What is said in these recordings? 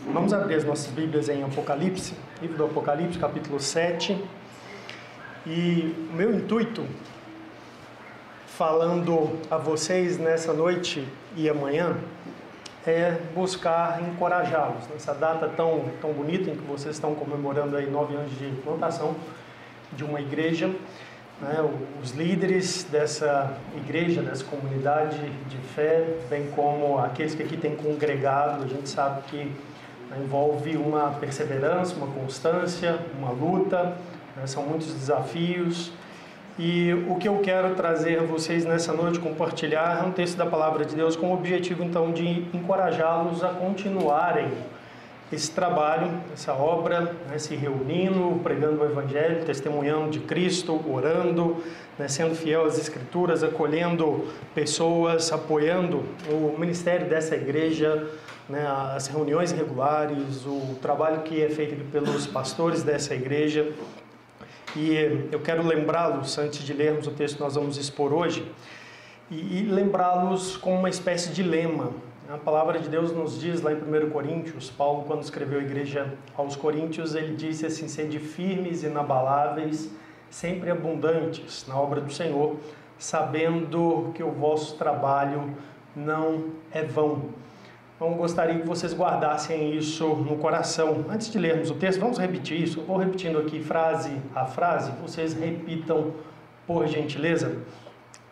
Vamos abrir as nossas Bíblias em Apocalipse, livro do Apocalipse, capítulo 7. E o meu intuito, falando a vocês nessa noite e amanhã, é buscar encorajá-los nessa data tão bonita em que vocês estão comemorando aí 9 anos de plantação de uma igreja, né? Os líderes dessa igreja, dessa comunidade de fé, bem como aqueles que aqui têm congregado, a gente sabe que envolve uma perseverança, uma constância, uma luta, né? São muitos desafios. E o que eu quero trazer a vocês nessa noite, compartilhar, é um texto da Palavra de Deus com o objetivo, então, de encorajá-los a continuarem esse trabalho, essa obra, né, se reunindo, pregando o Evangelho, testemunhando de Cristo, orando, né, sendo fiel às Escrituras, acolhendo pessoas, apoiando o ministério dessa igreja, né, as reuniões regulares, o trabalho que é feito pelos pastores dessa igreja. E eu quero lembrá-los, antes de lermos o texto que nós vamos expor hoje, e lembrá-los com uma espécie de lema. A palavra de Deus nos diz lá em 1 Coríntios, Paulo, quando escreveu a igreja aos Coríntios, ele disse assim: sede firmes e inabaláveis, sempre abundantes na obra do Senhor, sabendo que o vosso trabalho não é vão. Então, gostaria que vocês guardassem isso no coração. Antes de lermos o texto, vamos repetir isso. Eu vou repetindo aqui frase a frase, vocês repitam por gentileza.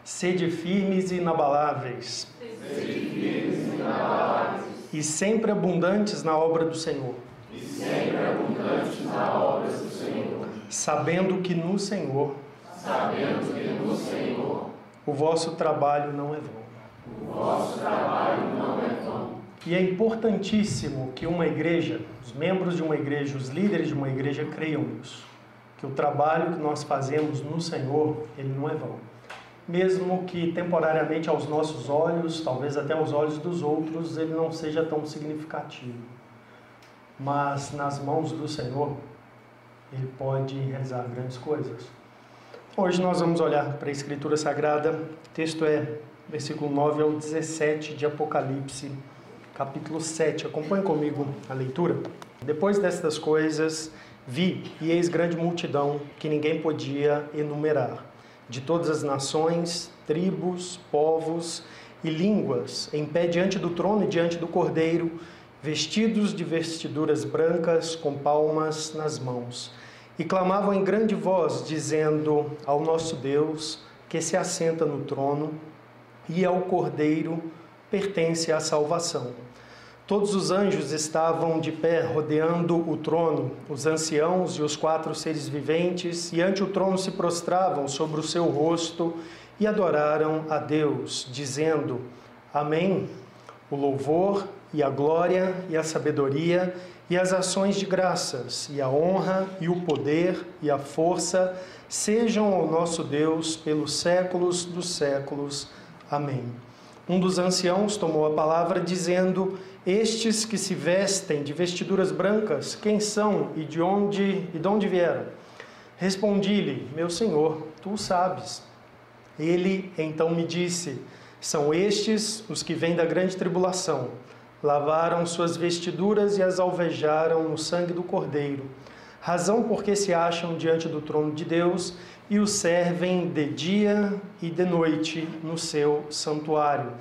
Sede firmes e inabaláveis. Sede firmes e inabaláveis. E sempre abundantes na obra do Senhor. E sempre abundantes na obra do Senhor. Sabendo que no Senhor. Sabendo que no Senhor. O vosso trabalho não é vão. O vosso trabalho não é vão. E é importantíssimo que uma igreja, os membros de uma igreja, os líderes de uma igreja creiam nisso. Que o trabalho que nós fazemos no Senhor, ele não é vão. Mesmo que temporariamente aos nossos olhos, talvez até aos olhos dos outros, ele não seja tão significativo. Mas nas mãos do Senhor, ele pode realizar grandes coisas. Hoje nós vamos olhar para a Escritura Sagrada. O texto é versículo 9 ao 17 de Apocalipse, capítulo 7. Acompanhe comigo a leitura. Depois destas coisas, vi, e eis grande multidão, que ninguém podia enumerar, de todas as nações, tribos, povos e línguas, em pé diante do trono e diante do Cordeiro, vestidos de vestiduras brancas, com palmas nas mãos. E clamavam em grande voz, dizendo ao nosso Deus, que se assenta no trono, e ao Cordeiro pertence a salvação. Todos os anjos estavam de pé, rodeando o trono, os anciãos e os 4 seres viventes, e ante o trono se prostravam sobre o seu rosto e adoraram a Deus, dizendo: Amém. O louvor e a glória e a sabedoria e as ações de graças e a honra e o poder e a força sejam ao nosso Deus pelos séculos dos séculos. Amém. Um dos anciãos tomou a palavra dizendo: estes que se vestem de vestiduras brancas, quem são e de onde vieram? Respondi-lhe: meu Senhor, tu o sabes. Ele então me disse: são estes os que vêm da grande tribulação. Lavaram suas vestiduras e as alvejaram no sangue do Cordeiro. Razão porque se acham diante do trono de Deus e o servem de dia e de noite no seu santuário.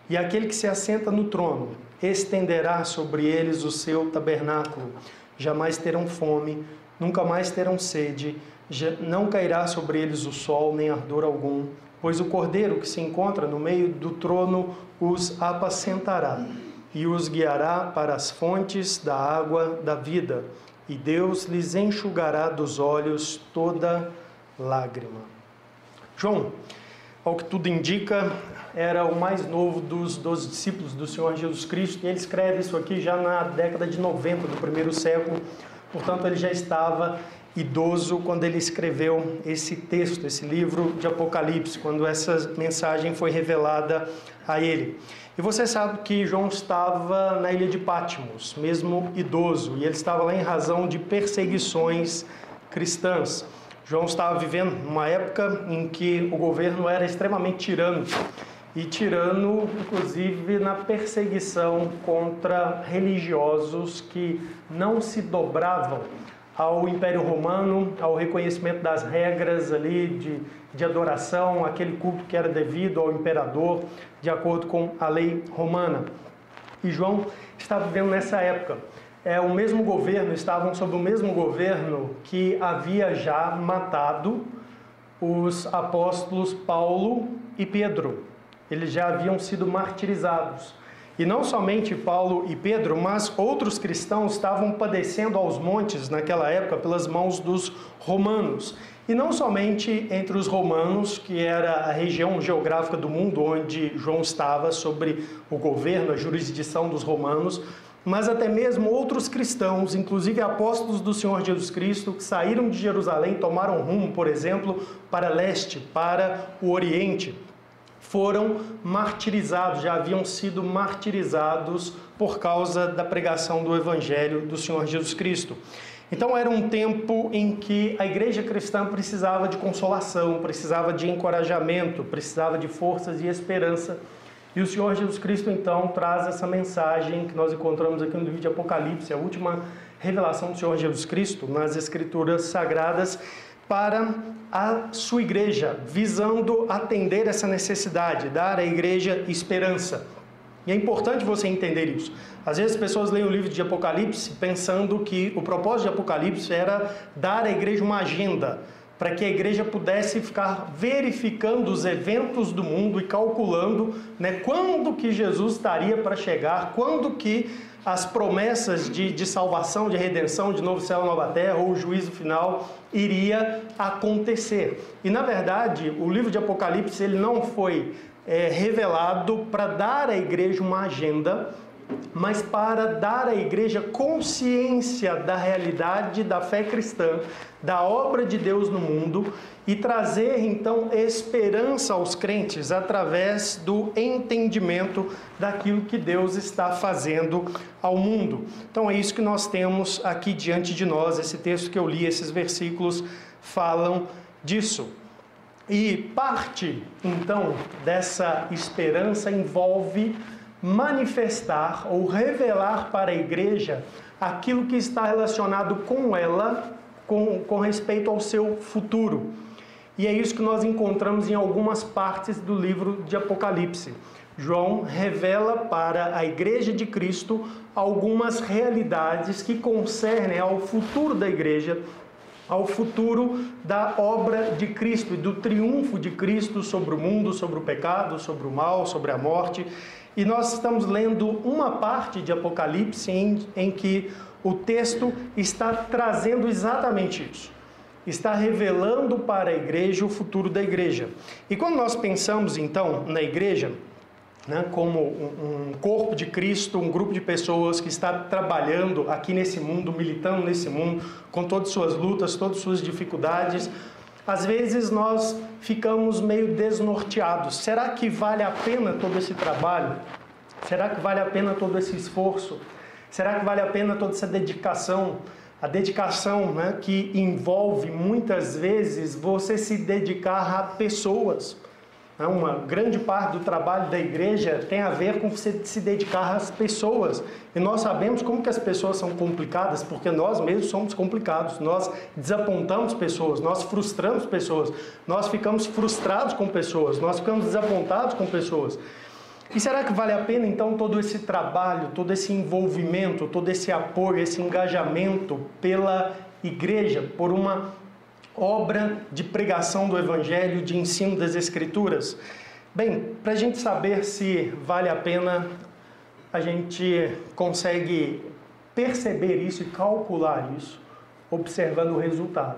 E aquele que se assenta no trono estenderá sobre eles o seu tabernáculo. Jamais terão fome, nunca mais terão sede, não cairá sobre eles o sol nem ardor algum, pois o Cordeiro que se encontra no meio do trono os apacentará e os guiará para as fontes da água da vida, e Deus lhes enxugará dos olhos toda lágrima. João, ao que tudo indica, era o mais novo dos 12 discípulos do Senhor Jesus Cristo, e ele escreve isso aqui já na década de 90 do primeiro século, portanto ele já estava idoso quando ele escreveu esse texto, esse livro de Apocalipse, quando essa mensagem foi revelada a ele. E você sabe que João estava na ilha de Patmos, mesmo idoso, e ele estava lá em razão de perseguições cristãs. João estava vivendo numa época em que o governo era extremamente tirânico e tirano, inclusive, na perseguição contra religiosos que não se dobravam ao Império Romano, ao reconhecimento das regras ali de adoração, aquele culto que era devido ao imperador, de acordo com a lei romana. E João estava vivendo nessa época. O mesmo governo, estavam sob o mesmo governo que havia já matado os apóstolos Paulo e Pedro. Eles já haviam sido martirizados. E não somente Paulo e Pedro, mas outros cristãos estavam padecendo aos montes naquela época pelas mãos dos romanos. E não somente entre os romanos, que era a região geográfica do mundo onde João estava, sobre o governo, a jurisdição dos romanos, mas até mesmo outros cristãos, inclusive apóstolos do Senhor Jesus Cristo, que saíram de Jerusalém, tomaram rumo, por exemplo, para leste, para o oriente, foram martirizados, já haviam sido martirizados por causa da pregação do Evangelho do Senhor Jesus Cristo. Então era um tempo em que a igreja cristã precisava de consolação, precisava de encorajamento, precisava de forças e esperança. E o Senhor Jesus Cristo então traz essa mensagem que nós encontramos aqui no livro de Apocalipse, a última revelação do Senhor Jesus Cristo nas Escrituras Sagradas, para a sua igreja, visando atender essa necessidade, dar à igreja esperança. E é importante você entender isso. Às vezes as pessoas leem o livro de Apocalipse pensando que o propósito de Apocalipse era dar à igreja uma agenda, para que a igreja pudesse ficar verificando os eventos do mundo e calculando, quando que Jesus estaria para chegar, quando que as promessas de salvação, de redenção, de novo céu, nova terra, ou o juízo final iria acontecer. E na verdade, o livro de Apocalipse ele não foi revelado para dar à igreja uma agenda, mas para dar à igreja consciência da realidade da fé cristã, da obra de Deus no mundo e trazer então esperança aos crentes através do entendimento daquilo que Deus está fazendo ao mundo. Então é isso que nós temos aqui diante de nós, esse texto que eu li, esses versículos falam disso. E parte então dessa esperança envolve manifestar ou revelar para a igreja aquilo que está relacionado com ela, com respeito ao seu futuro. E é isso que nós encontramos em algumas partes do livro de Apocalipse. João revela para a igreja de Cristo algumas realidades que concernem ao futuro da igreja, ao futuro da obra de Cristo e do triunfo de Cristo sobre o mundo, sobre o pecado, sobre o mal, sobre a morte. E nós estamos lendo uma parte de Apocalipse em que o texto está trazendo exatamente isso. Está revelando para a igreja o futuro da igreja. E quando nós pensamos então na igreja, como um corpo de Cristo, um grupo de pessoas que está trabalhando aqui nesse mundo, militando nesse mundo, com todas as suas lutas, todas as suas dificuldades, às vezes nós ficamos meio desnorteados. Será que vale a pena todo esse trabalho? Será que vale a pena todo esse esforço? Será que vale a pena toda essa dedicação? A dedicação que envolve muitas vezes você se dedicar a pessoas. Uma grande parte do trabalho da igreja tem a ver com você se dedicar às pessoas. E nós sabemos como que as pessoas são complicadas, porque nós mesmos somos complicados. Nós desapontamos pessoas, nós frustramos pessoas, nós ficamos frustrados com pessoas, nós ficamos desapontados com pessoas. E será que vale a pena então todo esse trabalho, todo esse envolvimento, todo esse apoio, esse engajamento pela igreja, por uma obra de pregação do Evangelho, de ensino das Escrituras? Bem, para a gente saber se vale a pena, a gente consegue perceber isso e calcular isso, observando o resultado.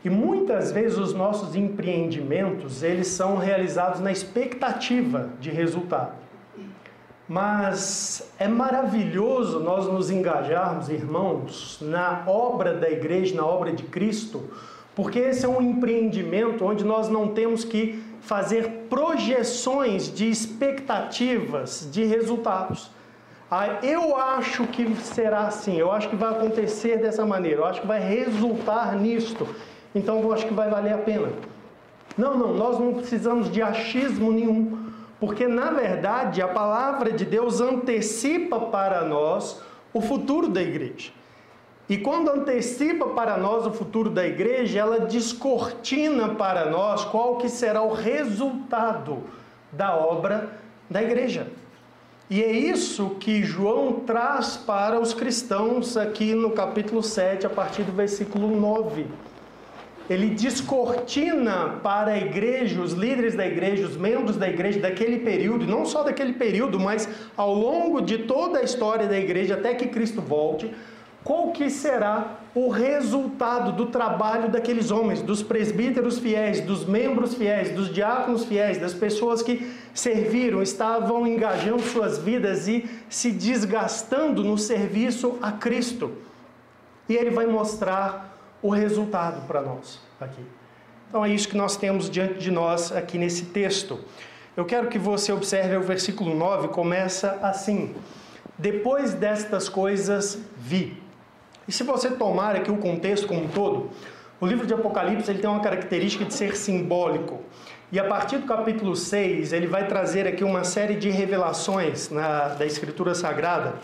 E muitas vezes os nossos empreendimentos, eles são realizados na expectativa de resultado. Mas é maravilhoso nós nos engajarmos, irmãos, na obra da igreja, na obra de Cristo, porque esse é um empreendimento onde nós não temos que fazer projeções de expectativas de resultados. Eu acho que será assim, eu acho que vai acontecer dessa maneira, eu acho que vai resultar nisto, então eu acho que vai valer a pena. Não, nós não precisamos de achismo nenhum, porque na verdade a palavra de Deus antecipa para nós o futuro da igreja. E quando antecipa para nós o futuro da igreja, ela descortina para nós qual que será o resultado da obra da igreja. E é isso que João traz para os cristãos aqui no capítulo 7, a partir do versículo 9. Ele descortina para a igreja, os líderes da igreja, os membros da igreja daquele período, não só daquele período, mas ao longo de toda a história da igreja até que Cristo volte, qual que será o resultado do trabalho daqueles homens, dos presbíteros fiéis, dos membros fiéis, dos diáconos fiéis, das pessoas que serviram, estavam engajando suas vidas e se desgastando no serviço a Cristo. E ele vai mostrar o resultado para nós aqui. Então é isso que nós temos diante de nós aqui nesse texto. Eu quero que você observe o versículo 9, começa assim: depois destas coisas vi. E se você tomar aqui o contexto como um todo, o livro de Apocalipse ele tem uma característica de ser simbólico. E a partir do capítulo 6, ele vai trazer aqui uma série de revelações da Escritura Sagrada,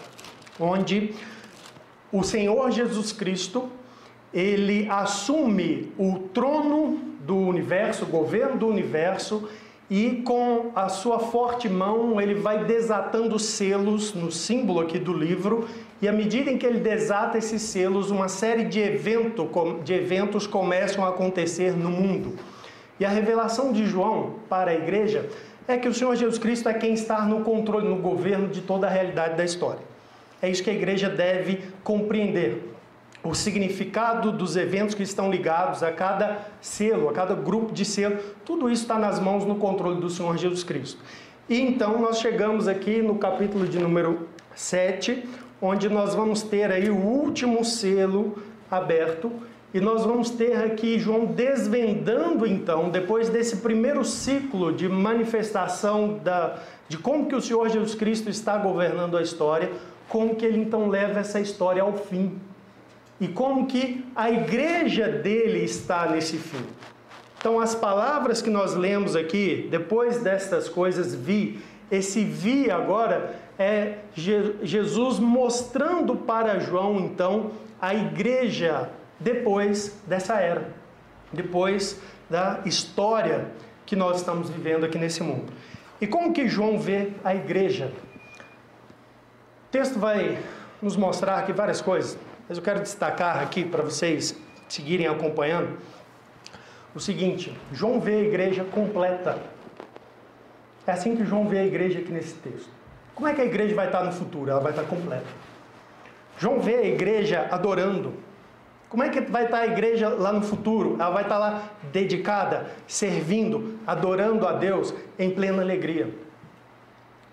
onde o Senhor Jesus Cristo, ele assume o trono do universo, o governo do universo, e com a sua forte mão ele vai desatando selos no símbolo aqui do livro, e à medida em que ele desata esses selos, uma série de eventos começam a acontecer no mundo. E a revelação de João para a igreja é que o Senhor Jesus Cristo é quem está no controle, no governo de toda a realidade da história. É isso que a igreja deve compreender. O significado dos eventos que estão ligados a cada selo, a cada grupo de selo, tudo isso está nas mãos, no controle do Senhor Jesus Cristo. E então nós chegamos aqui no capítulo de número 7, onde nós vamos ter aí o último selo aberto, e nós vamos ter aqui João desvendando então, depois desse primeiro ciclo de manifestação de como que o Senhor Jesus Cristo está governando a história, como que ele então leva essa história ao fim. E como que a igreja dele está nesse fim. Então as palavras que nós lemos aqui, depois destas coisas vi, esse vi agora é Jesus mostrando para João então a igreja depois dessa era, depois da história que nós estamos vivendo aqui nesse mundo. E como que João vê a igreja? O texto vai nos mostrar aqui várias coisas, mas eu quero destacar aqui para vocês seguirem acompanhando o seguinte: João vê a igreja completa. É assim que João vê a igreja aqui nesse texto. Como é que a igreja vai estar no futuro? Ela vai estar completa. João vê a igreja adorando. Como é que vai estar a igreja lá no futuro? Ela vai estar lá dedicada, servindo, adorando a Deus em plena alegria.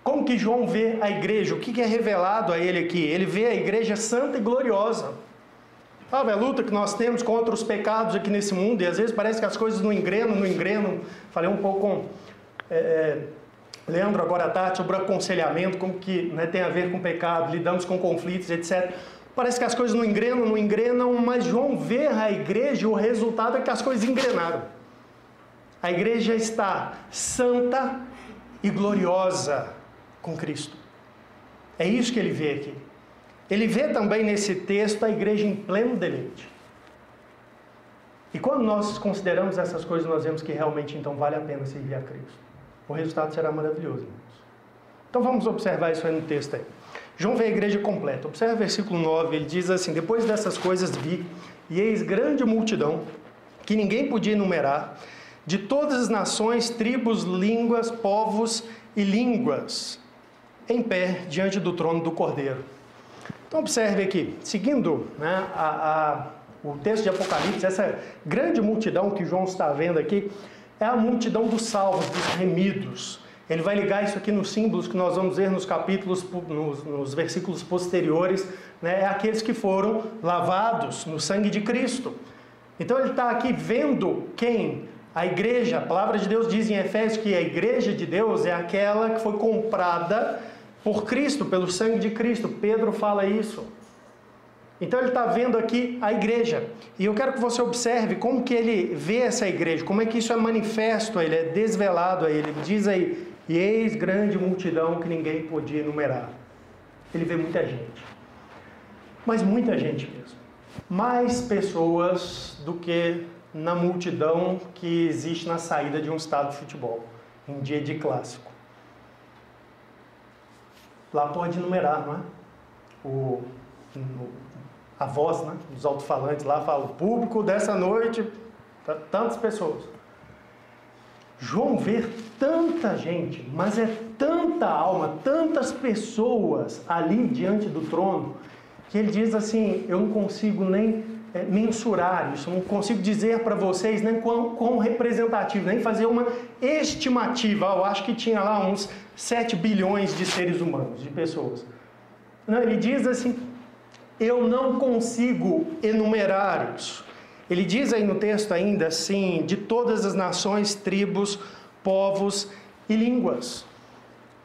Como que João vê a igreja? O que é revelado a ele aqui? Ele vê a igreja santa e gloriosa. Sabe, a luta que nós temos contra os pecados aqui nesse mundo, e às vezes parece que as coisas não engrenam. Falei um pouco com Leandro agora à tarde sobre o aconselhamento, como que tem a ver com pecado, lidamos com conflitos, etc. Parece que as coisas não engrenam, mas João vê a igreja, o resultado é que as coisas engrenaram. A igreja está santa e gloriosa com Cristo. É isso que ele vê aqui. Ele vê também nesse texto a igreja em pleno deleite. E quando nós consideramos essas coisas, nós vemos que realmente então vale a pena servir a Cristo. O resultado será maravilhoso, irmãos. Então vamos observar isso aí no texto aí. João vê a igreja completa. Observe o versículo 9, ele diz assim: depois dessas coisas vi, e eis grande multidão, que ninguém podia enumerar, de todas as nações, tribos, línguas, povos e línguas, em pé diante do trono do Cordeiro. Então observe aqui, seguindo o texto de Apocalipse, essa grande multidão que João está vendo aqui, é a multidão dos salvos, dos remidos. Ele vai ligar isso aqui nos símbolos que nós vamos ver nos capítulos, nos versículos posteriores, é aqueles que foram lavados no sangue de Cristo. Então ele está aqui vendo quem? A igreja. A palavra de Deus diz em Efésios que a igreja de Deus é aquela que foi comprada por Cristo, pelo sangue de Cristo. Pedro fala isso. Então ele está vendo aqui a igreja. E eu quero que você observe como que ele vê essa igreja, como é que isso é manifesto a ele, é desvelado a ele. Ele diz aí, e eis grande multidão que ninguém podia enumerar. Ele vê muita gente. Mas muita gente mesmo. Mais pessoas do que na multidão que existe na saída de um estádio de futebol, em dia de clássico. Lá pode enumerar, não é? A voz, né, dos alto-falantes lá fala, o público dessa noite, tantas pessoas. João vê tanta gente, mas é tanta alma, tantas pessoas ali diante do trono, que ele diz assim, eu não consigo nem mensurar isso, não consigo dizer para vocês nem quão representativo, nem fazer uma estimativa. Eu acho que tinha lá uns 7 bilhões de seres humanos, de pessoas. Não, ele diz assim, eu não consigo enumerar isso. Ele diz aí no texto ainda assim, de todas as nações, tribos, povos e línguas.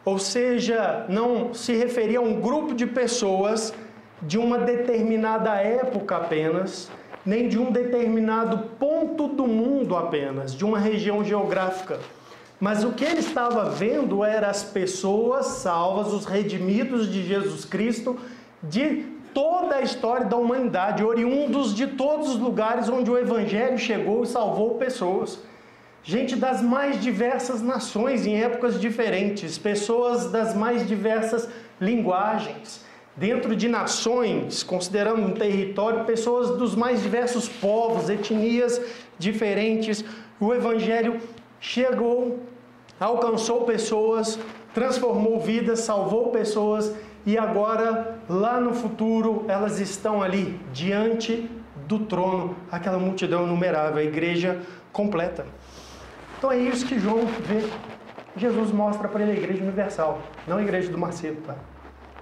Ou seja, não se referia a um grupo de pessoas de uma determinada época apenas, nem de um determinado ponto do mundo apenas, de uma região geográfica. Mas o que ele estava vendo era as pessoas salvas, os redimidos de Jesus Cristo, de toda a história da humanidade, oriundos de todos os lugares onde o Evangelho chegou e salvou pessoas. Gente das mais diversas nações em épocas diferentes, pessoas das mais diversas linguagens. Dentro de nações, considerando um território, pessoas dos mais diversos povos, etnias diferentes. O Evangelho chegou, alcançou pessoas, transformou vidas, salvou pessoas e agora, lá no futuro, elas estão ali, diante do trono, aquela multidão inumerável, a igreja completa. Então é isso que João vê. Jesus mostra para ele a igreja universal, não a igreja do Macedo, tá?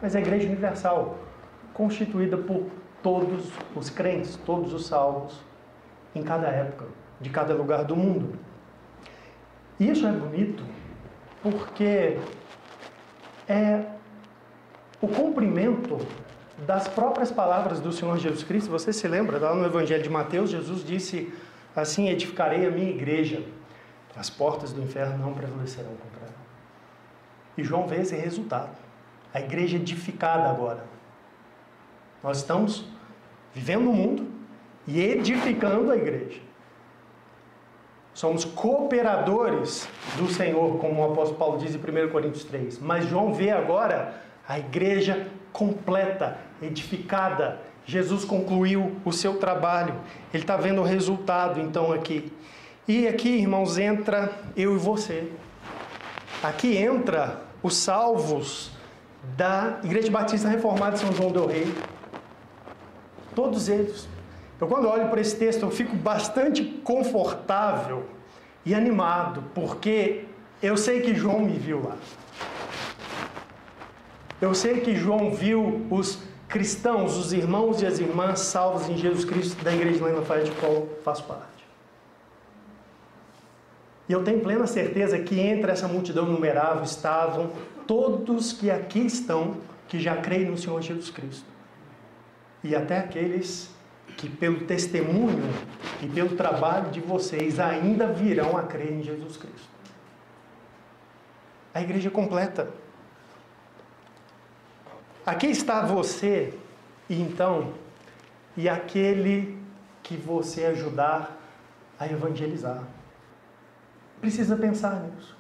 Mas a igreja universal, constituída por todos os crentes, todos os salvos, em cada época, de cada lugar do mundo. E isso é bonito, porque é o cumprimento das próprias palavras do Senhor Jesus Cristo. Você se lembra, lá no Evangelho de Mateus, Jesus disse assim, edificarei a minha igreja, as portas do inferno não prevalecerão contra ela. E João vê esse resultado. A igreja edificada agora. Nós estamos vivendo no mundo e edificando a igreja. Somos cooperadores do Senhor, como o apóstolo Paulo diz em 1 Coríntios 3. Mas João vê agora a igreja completa, edificada. Jesus concluiu o seu trabalho. Ele está vendo o resultado, então, aqui. E aqui, irmãos, entra eu e você. Aqui entra os salvos da Igreja Batista Reformada de São João del Rei. Todos eles. Eu, quando olho para esse texto, eu fico bastante confortável e animado, porque eu sei que João me viu lá. Eu sei que João viu os cristãos, os irmãos e as irmãs salvos em Jesus Cristo da Igreja de Lenda Fire, de qual faço parte. E eu tenho plena certeza que entre essa multidão numerável estavam todos que aqui estão, que já creem no Senhor Jesus Cristo. E até aqueles que pelo testemunho e pelo trabalho de vocês ainda virão a crer em Jesus Cristo. A igreja completa. Aqui está você, e então, e aquele que você ajudar a evangelizar. Precisa pensar nisso.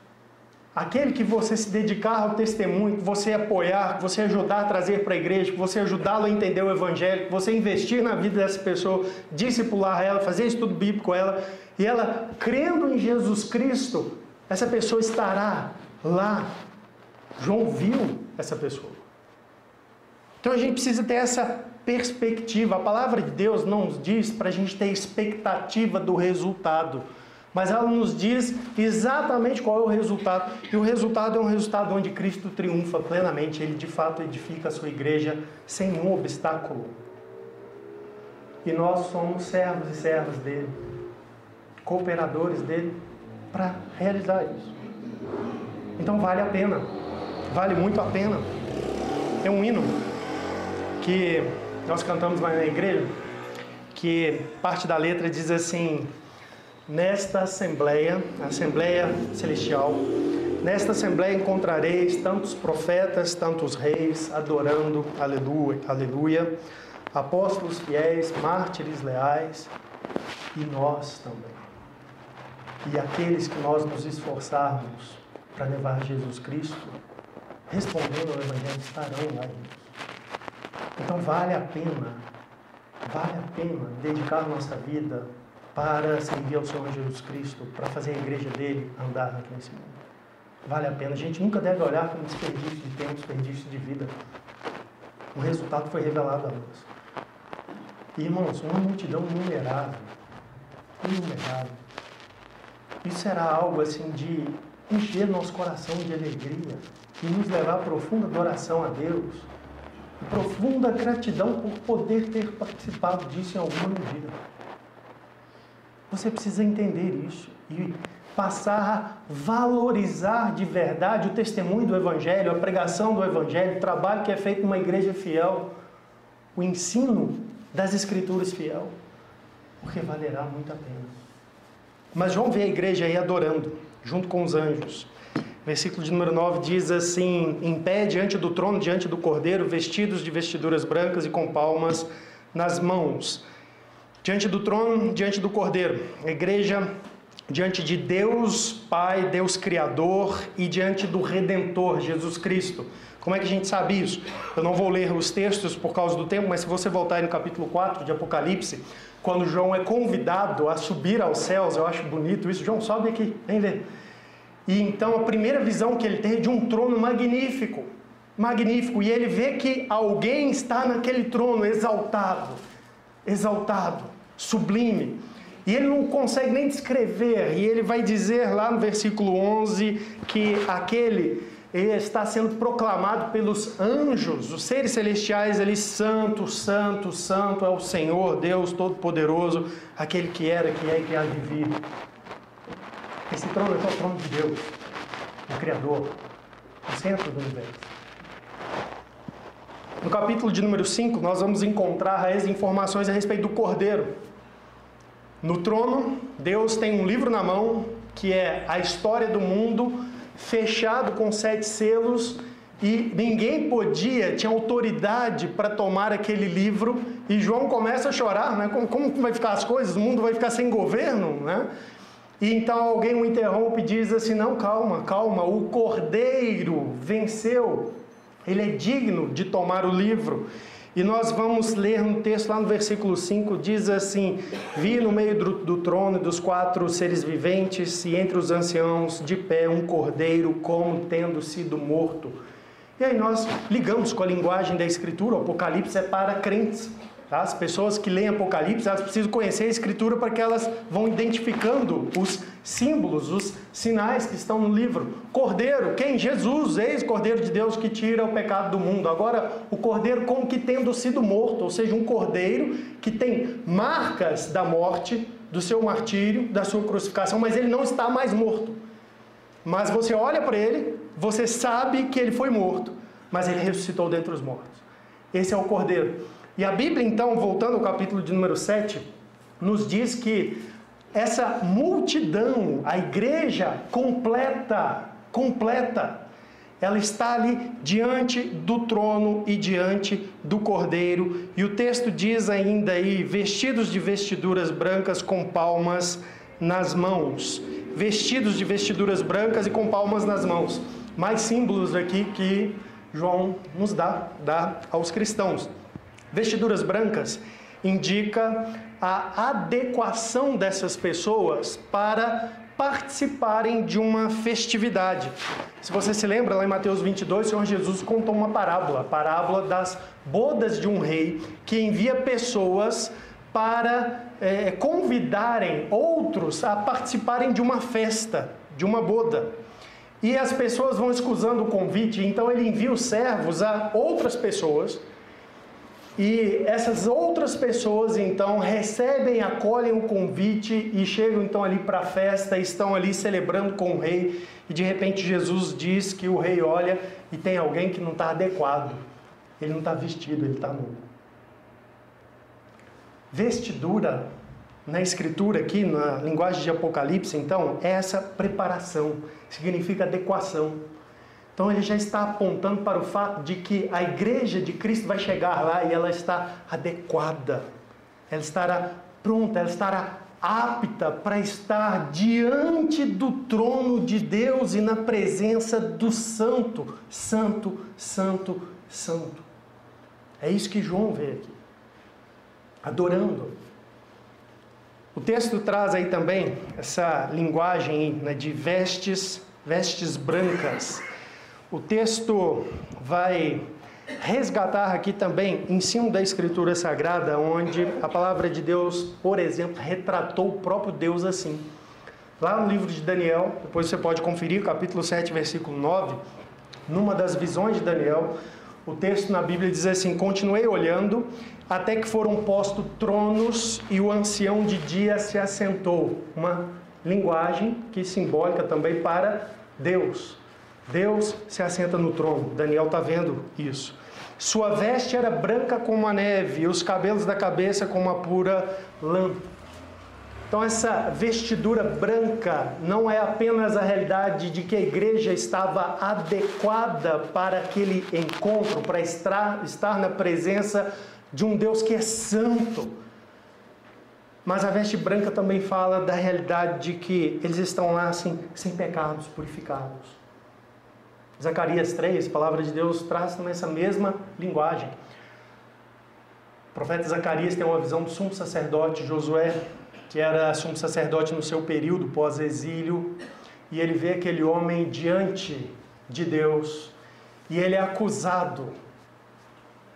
Aquele que você se dedicar ao testemunho, que você apoiar, que você ajudar a trazer para a igreja, que você ajudá-lo a entender o evangelho, que você investir na vida dessa pessoa, discipular ela, fazer estudo bíblico com ela, e ela, crendo em Jesus Cristo, essa pessoa estará lá. João viu essa pessoa. Então a gente precisa ter essa perspectiva. A palavra de Deus não nos diz para a gente ter expectativa do resultado, mas ela nos diz exatamente qual é o resultado. E o resultado é um resultado onde Cristo triunfa plenamente. Ele de fato edifica a sua igreja sem nenhum obstáculo. E nós somos servos e servas dele, cooperadores dele, para realizar isso. Então vale a pena, vale muito a pena. É um hino que nós cantamos lá na igreja, que parte da letra diz assim: nesta Assembleia, Assembleia Celestial, nesta Assembleia encontrareis tantos profetas, tantos reis, adorando, aleluia, aleluia, apóstolos fiéis, mártires leais, e nós também. E aqueles que nós nos esforçarmos para levar Jesus Cristo, respondendo ao Evangelho, estarão lá. Então vale a pena dedicar nossa vida para servir ao Senhor Jesus Cristo, para fazer a igreja dele andar aqui nesse mundo. Vale a pena. A gente nunca deve olhar como desperdício de tempo, desperdício de vida. O resultado foi revelado a nós. E, irmãos, uma multidão inumerável. Isso será algo assim de encher nosso coração de alegria e nos levar a profunda adoração a Deus, profunda gratidão por poder ter participado disso em alguma medida. Você precisa entender isso e passar a valorizar de verdade o testemunho do Evangelho, a pregação do Evangelho, o trabalho que é feito numa igreja fiel, o ensino das Escrituras fiel, porque valerá muito a pena. Mas vamos ver a igreja aí adorando, junto com os anjos. Versículo de número 9 diz assim: em pé diante do trono, diante do Cordeiro, vestidos de vestiduras brancas e com palmas nas mãos. Diante do trono, diante do Cordeiro. A igreja diante de Deus Pai, Deus Criador, e diante do Redentor, Jesus Cristo. Como é que a gente sabe isso? Eu não vou ler os textos por causa do tempo, mas se você voltar aí no capítulo 4 de Apocalipse, quando João é convidado a subir aos céus, eu acho bonito isso. João, sobe aqui, vem ver. E então a primeira visão que ele tem é de um trono magnífico, e ele vê que alguém está naquele trono exaltado, sublime, e ele não consegue nem descrever, e ele vai dizer lá no versículo 11 que aquele está sendo proclamado pelos anjos, os seres celestiais ali: santo, santo, santo é o Senhor Deus Todo-Poderoso, aquele que era, que é e que há de vir. Esse trono é o trono de Deus, o Criador, o centro do universo. No capítulo de número 5, nós vamos encontrar as informações a respeito do Cordeiro. No trono, Deus tem um livro na mão, que é a história do mundo, fechado com 7 selos, e ninguém tinha autoridade para tomar aquele livro, e João começa a chorar, né? Como vai ficar as coisas? O mundo vai ficar sem governo, né? E então alguém o interrompe e diz assim: não, calma, o Cordeiro venceu, ele é digno de tomar o livro. E nós vamos ler um texto lá no versículo 5, diz assim: vi no meio do trono e dos 4 seres viventes e entre os anciãos de pé um cordeiro como tendo sido morto. E aí nós ligamos com a linguagem da Escritura. O Apocalipse é para crentes. Tá? As pessoas que leem Apocalipse, elas precisam conhecer a Escritura para que elas vão identificando os símbolos, os sinais que estão no livro. Cordeiro, quem? Jesus, ex-Cordeiro de Deus que tira o pecado do mundo. Agora, o Cordeiro como que tendo sido morto, ou seja, um Cordeiro que tem marcas da morte, do seu martírio, da sua crucificação, mas ele não está mais morto. Mas você olha para ele, você sabe que ele foi morto, mas ele ressuscitou dentre os mortos. Esse é o Cordeiro. E a Bíblia, então, voltando ao capítulo de número 7, nos diz que essa multidão, a igreja completa, ela está ali diante do trono e diante do Cordeiro. E o texto diz ainda aí: vestidos de vestiduras brancas com palmas nas mãos. Vestidos de vestiduras brancas e com palmas nas mãos. Mais símbolos aqui que João nos dá aos cristãos. Vestiduras brancas indica a adequação dessas pessoas para participarem de uma festividade. Se você se lembra, lá em Mateus 22, o Senhor Jesus contou uma parábola, a parábola das bodas de um rei, que envia pessoas para convidarem outros a participarem de uma festa, de uma boda. E as pessoas vão escusando o convite, então ele envia os servos a outras pessoas. E essas outras pessoas, então, recebem, acolhem o convite e chegam, então, ali para a festa, estão ali celebrando com o rei. E, de repente, Jesus diz que o rei olha e tem alguém que não está adequado. Ele não está vestido, ele está nu. Vestidura, na escritura aqui, na linguagem de Apocalipse, então, é essa preparação, significa adequação. Então ele já está apontando para o fato de que a igreja de Cristo vai chegar lá e ela está adequada, ela estará pronta, ela estará apta para estar diante do trono de Deus e na presença do Santo, Santo, Santo, Santo. É isso que João vê aqui, adorando. O texto traz aí também essa linguagem, né, de vestes brancas. O texto vai resgatar aqui também, em cima da Escritura Sagrada, onde a palavra de Deus, por exemplo, retratou o próprio Deus assim. Lá no livro de Daniel, depois você pode conferir, capítulo 7, versículo 9, numa das visões de Daniel, o texto na Bíblia diz assim: continuei olhando, até que foram postos tronos e o ancião de dia se assentou. Uma linguagem que simbólica também para Deus. Deus se assenta no trono. Daniel está vendo isso. Sua veste era branca como a neve, e os cabelos da cabeça como a pura lã. Então essa vestidura branca não é apenas a realidade de que a igreja estava adequada para aquele encontro, para estar na presença de um Deus que é santo. Mas a veste branca também fala da realidade de que eles estão lá assim, sem pecados, purificados. Zacarias 3, a palavra de Deus traz também essa mesma linguagem. O profeta Zacarias tem uma visão do sumo sacerdote Josué, que era sumo sacerdote no seu período pós-exílio, e ele vê aquele homem diante de Deus, e ele é acusado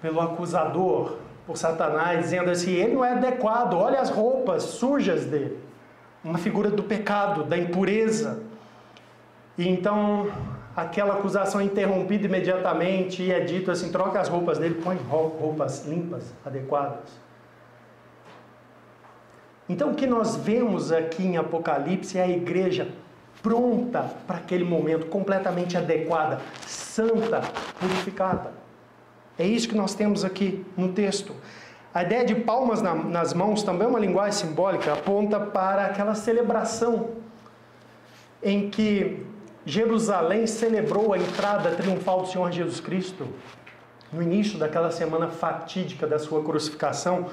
pelo acusador, por Satanás, dizendo assim: ele não é adequado, olha as roupas sujas dele. Uma figura do pecado, da impureza. E então aquela acusação é interrompida imediatamente e é dito assim: troca as roupas dele, põe roupas limpas, adequadas. Então o que nós vemos aqui em Apocalipse é a igreja pronta para aquele momento, completamente adequada, santa, purificada. É isso que nós temos aqui no texto. A ideia de palmas nas mãos também é uma linguagem simbólica, aponta para aquela celebração em que Jerusalém celebrou a entrada triunfal do Senhor Jesus Cristo, no início daquela semana fatídica da sua crucificação.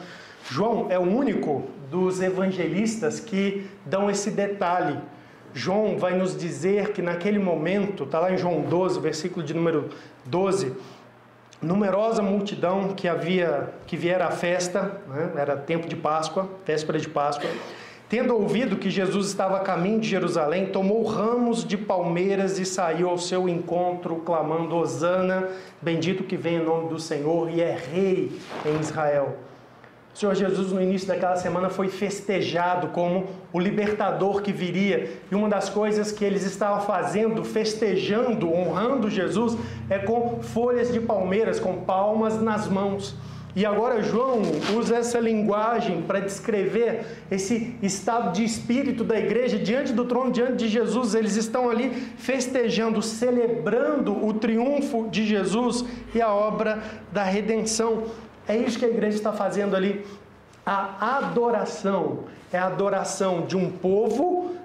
João é o único dos evangelistas que dão esse detalhe. João vai nos dizer que naquele momento, está lá em João 12, versículo de número 12, numerosa multidão que viera à festa, né? Era tempo de Páscoa, véspera de Páscoa, tendo ouvido que Jesus estava a caminho de Jerusalém, tomou ramos de palmeiras e saiu ao seu encontro, clamando: Hosana, bendito que vem em nome do Senhor e é rei em Israel. O Senhor Jesus, no início daquela semana, foi festejado como o libertador que viria. E uma das coisas que eles estavam fazendo, festejando, honrando Jesus, é com folhas de palmeiras, com palmas nas mãos. E agora João usa essa linguagem para descrever esse estado de espírito da igreja diante do trono, diante de Jesus. Eles estão ali festejando, celebrando o triunfo de Jesus e a obra da redenção. É isso que a igreja está fazendo ali. A adoração é a adoração de um povo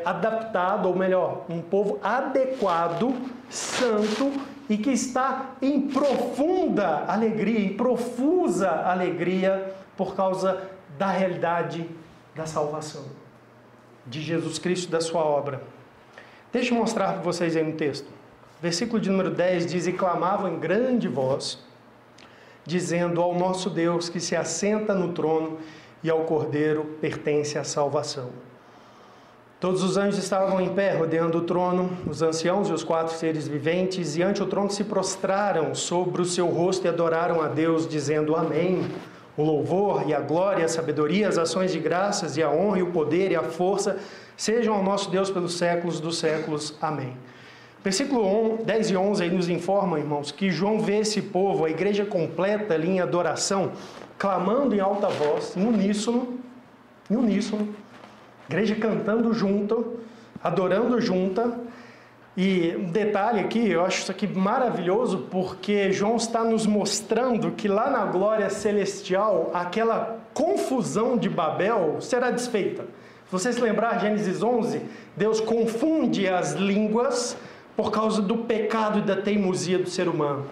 adaptado, ou melhor, um povo adequado, santo, e que está em profunda alegria, em profusa alegria, por causa da realidade da salvação, de Jesus Cristo, da sua obra. Deixa eu mostrar para vocês aí no texto. Versículo de número 10 diz: e clamavam em grande voz, dizendo: ao nosso Deus que se assenta no trono e ao Cordeiro pertence a salvação. Todos os anjos estavam em pé, rodeando o trono, os anciãos e os 4 seres viventes, e ante o trono se prostraram sobre o seu rosto e adoraram a Deus, dizendo: amém. O louvor e a glória, a sabedoria, as ações de graças e a honra e o poder e a força sejam ao nosso Deus pelos séculos dos séculos. Amém. Versículo 10 e 11 aí nos informam, irmãos, que João vê esse povo, a igreja completa ali em adoração, clamando em alta voz, em uníssono, igreja cantando junto, adorando junta, E um detalhe aqui, eu acho isso aqui maravilhoso, porque João está nos mostrando que lá na glória celestial, aquela confusão de Babel será desfeita. Se você se lembrar, Gênesis 11, Deus confunde as línguas por causa do pecado e da teimosia do ser humano.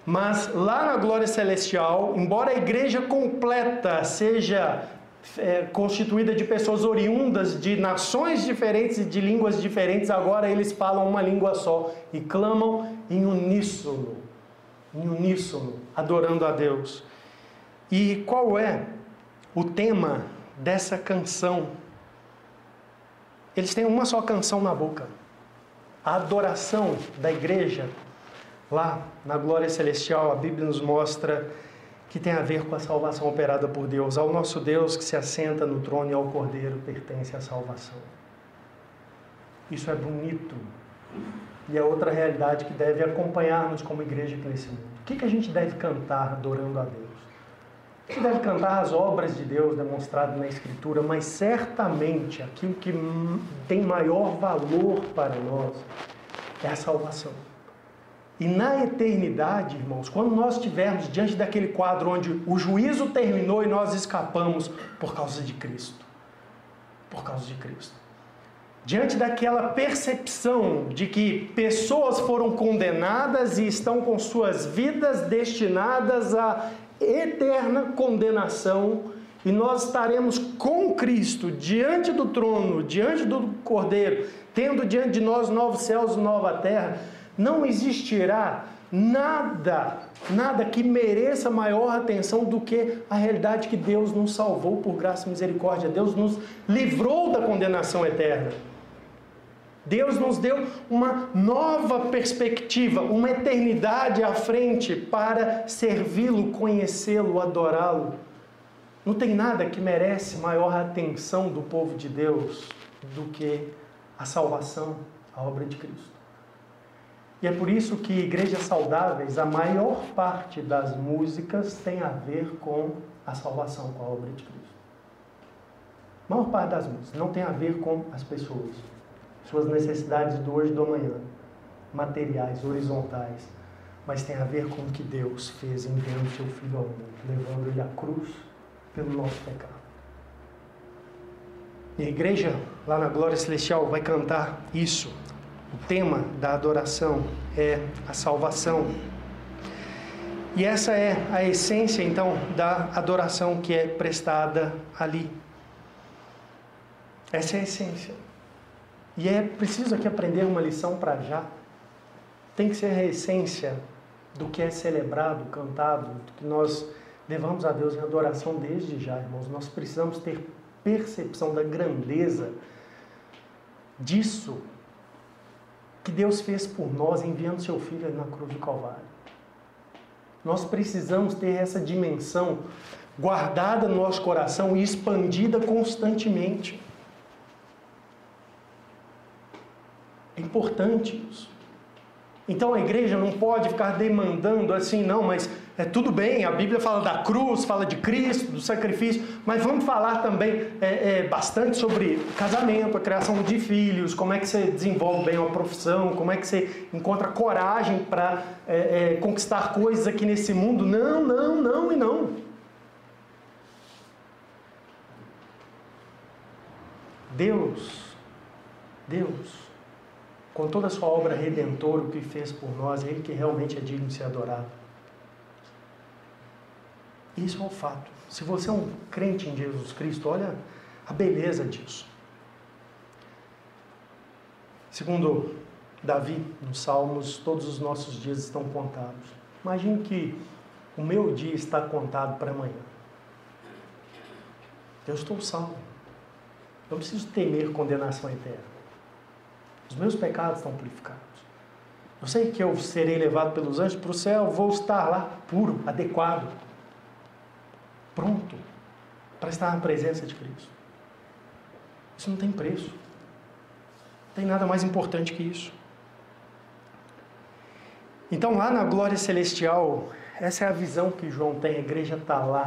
Mas lá na glória celestial, embora a igreja completa seja constituída de pessoas oriundas de nações diferentes e de línguas diferentes, agora eles falam uma língua só e clamam em uníssono, adorando a Deus. E qual é o tema dessa canção? Eles têm uma só canção na boca. A adoração da igreja, lá na glória celestial, a Bíblia nos mostra que tem a ver com a salvação operada por Deus. Ao nosso Deus que se assenta no trono e ao Cordeiro pertence a salvação. Isso é bonito. E é outra realidade que deve acompanhar-nos como igreja aqui nesse mundo. O que a gente deve cantar adorando a Deus? A gente deve cantar as obras de Deus demonstradas na Escritura, mas certamente aquilo que tem maior valor para nós é a salvação. E na eternidade, irmãos, quando nós estivermos diante daquele quadro onde o juízo terminou e nós escapamos por causa de Cristo. Por causa de Cristo. Diante daquela percepção de que pessoas foram condenadas e estão com suas vidas destinadas à eterna condenação, e nós estaremos com Cristo diante do trono, diante do Cordeiro, tendo diante de nós novos céus e nova terra, não existirá nada que mereça maior atenção do que a realidade que Deus nos salvou por graça e misericórdia. Deus nos livrou da condenação eterna. Deus nos deu uma nova perspectiva, uma eternidade à frente para servi-lo, conhecê-lo, adorá-lo. Não tem nada que merece maior atenção do povo de Deus do que a salvação, a obra de Cristo. E é por isso que igrejas saudáveis, a maior parte das músicas tem a ver com a salvação, com a obra de Cristo. A maior parte das músicas não tem a ver com as pessoas, suas necessidades do hoje e do amanhã, materiais, horizontais, mas tem a ver com o que Deus fez enviando seu Filho ao mundo, levando ele à cruz pelo nosso pecado. E a igreja, lá na glória celestial, vai cantar isso. O tema da adoração é a salvação. E essa é a essência, então, da adoração que é prestada ali. Essa é a essência. E é preciso aqui aprender uma lição para já. Tem que ser a essência do que é celebrado, cantado, do que nós levamos a Deus em adoração desde já, irmãos. Nós precisamos ter percepção da grandeza disso que Deus fez por nós, enviando seu Filho na cruz do Calvário. Nós precisamos ter essa dimensão guardada no nosso coração e expandida constantemente. É importante isso. Então a igreja não pode ficar demandando assim, não, mas tudo bem, a Bíblia fala da cruz, fala de Cristo, do sacrifício, mas vamos falar também bastante sobre casamento, a criação de filhos, como é que você desenvolve bem uma profissão, como é que você encontra coragem para conquistar coisas aqui nesse mundo. Não, não, não e não. Deus, com toda a sua obra redentora, o que fez por nós, é Ele que realmente é digno de ser adorado. Isso é um fato. Se você é um crente em Jesus Cristo, olha a beleza disso. Segundo Davi, nos Salmos, todos os nossos dias estão contados. Imagine que o meu dia está contado para amanhã. Eu estou salvo. Eu não preciso temer condenação eterna. Os meus pecados estão purificados. Eu sei que eu serei levado pelos anjos para o céu, vou estar lá puro, adequado, pronto para estar na presença de Cristo. Isso não tem preço. Não tem nada mais importante que isso. Então, lá na glória celestial, essa é a visão que João tem. A igreja está lá,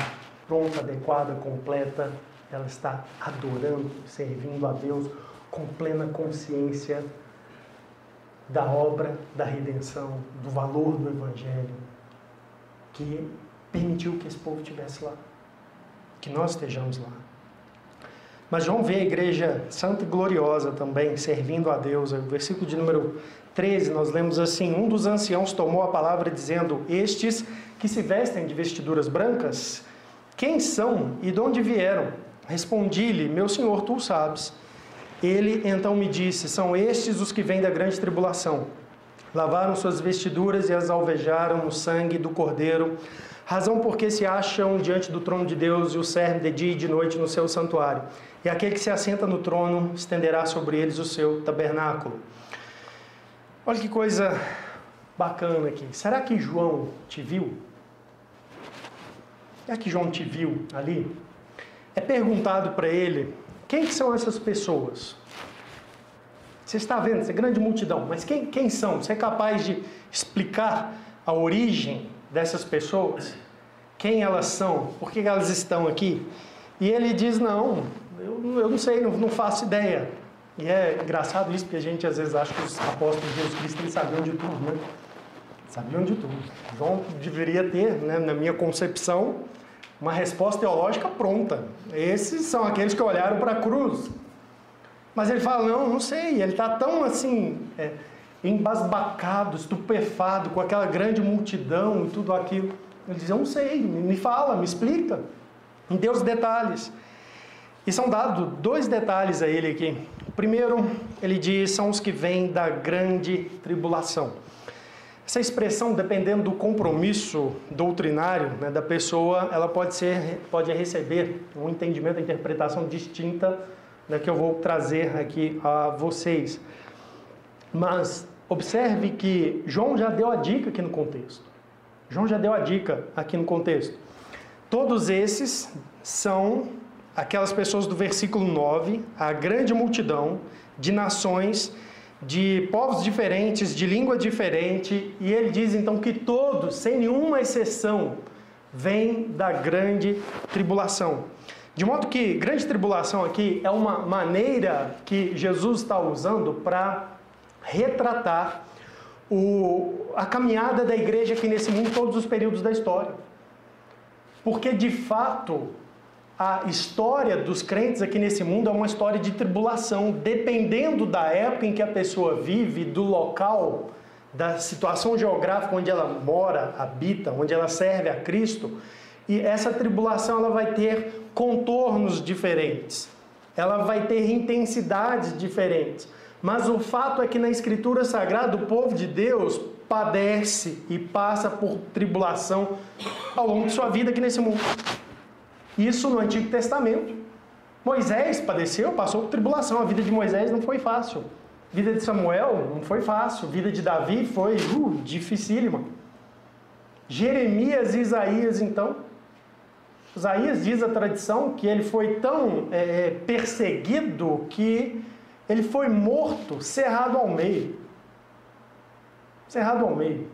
pronta, adequada, completa. Ela está adorando, servindo a Deus com plena consciência da obra da redenção, do valor do Evangelho, que permitiu que esse povo estivesse lá, que nós estejamos lá. Mas João vê a igreja santa e gloriosa também, servindo a Deus. O versículo de número 13, nós lemos assim: um dos anciãos tomou a palavra dizendo: estes que se vestem de vestiduras brancas, quem são e de onde vieram? Respondi-lhe: meu senhor, tu o sabes. Ele então me disse: são estes os que vêm da grande tribulação. Lavaram suas vestiduras e as alvejaram no sangue do Cordeiro, razão porque se acham diante do trono de Deus e o servem de dia e de noite no seu santuário. E aquele que se assenta no trono estenderá sobre eles o seu tabernáculo. Olha que coisa bacana aqui. Será que João te viu? Será que João te viu ali? É perguntado para ele: quem são essas pessoas? Você está vendo essa grande multidão, mas quem são? Você é capaz de explicar a origem dessas pessoas? Quem elas são? Por que elas estão aqui? E ele diz: não, eu não sei, não faço ideia. E é engraçado isso, porque a gente às vezes acha que os apóstolos de Jesus Cristo eles sabiam de tudo, né? Sabiam de tudo. João deveria ter, né, na minha concepção, uma resposta teológica pronta. Esses são aqueles que olharam para a cruz. Mas ele fala: não sei. Ele está tão assim, embasbacado, estupefado com aquela grande multidão e tudo aquilo. Ele diz: eu não sei, me fala, me explica. Me dê os detalhes. E são dados 2 detalhes a ele aqui. Primeiro, ele diz: são os que vêm da grande tribulação. Essa expressão, dependendo do compromisso doutrinário, né, da pessoa, ela pode receber um entendimento, uma interpretação distinta da que eu vou trazer aqui a vocês. Mas observe que João já deu a dica aqui no contexto. João já deu a dica aqui no contexto. Todos esses são aquelas pessoas do versículo 9, a grande multidão de nações, de povos diferentes, de língua diferente, e ele diz então que todos, sem nenhuma exceção, vêm da grande tribulação. De modo que grande tribulação aqui é uma maneira que Jesus está usando para retratar a caminhada da igreja aqui nesse mundo, todos os períodos da história. Porque de fato a história dos crentes aqui nesse mundo é uma história de tribulação, dependendo da época em que a pessoa vive, do local, da situação geográfica onde ela mora, habita, onde ela serve a Cristo. E essa tribulação ela vai ter contornos diferentes, ela vai ter intensidades diferentes. Mas o fato é que na Escritura Sagrada o povo de Deus padece e passa por tribulação ao longo de sua vida aqui nesse mundo. Isso no Antigo Testamento. Moisés padeceu, passou por tribulação. A vida de Moisés não foi fácil. A vida de Samuel não foi fácil. A vida de Davi foi dificílima. Jeremias e Isaías, então. Isaías diz a tradição que ele foi tão perseguido que ele foi morto, cerrado ao meio. Cerrado ao meio.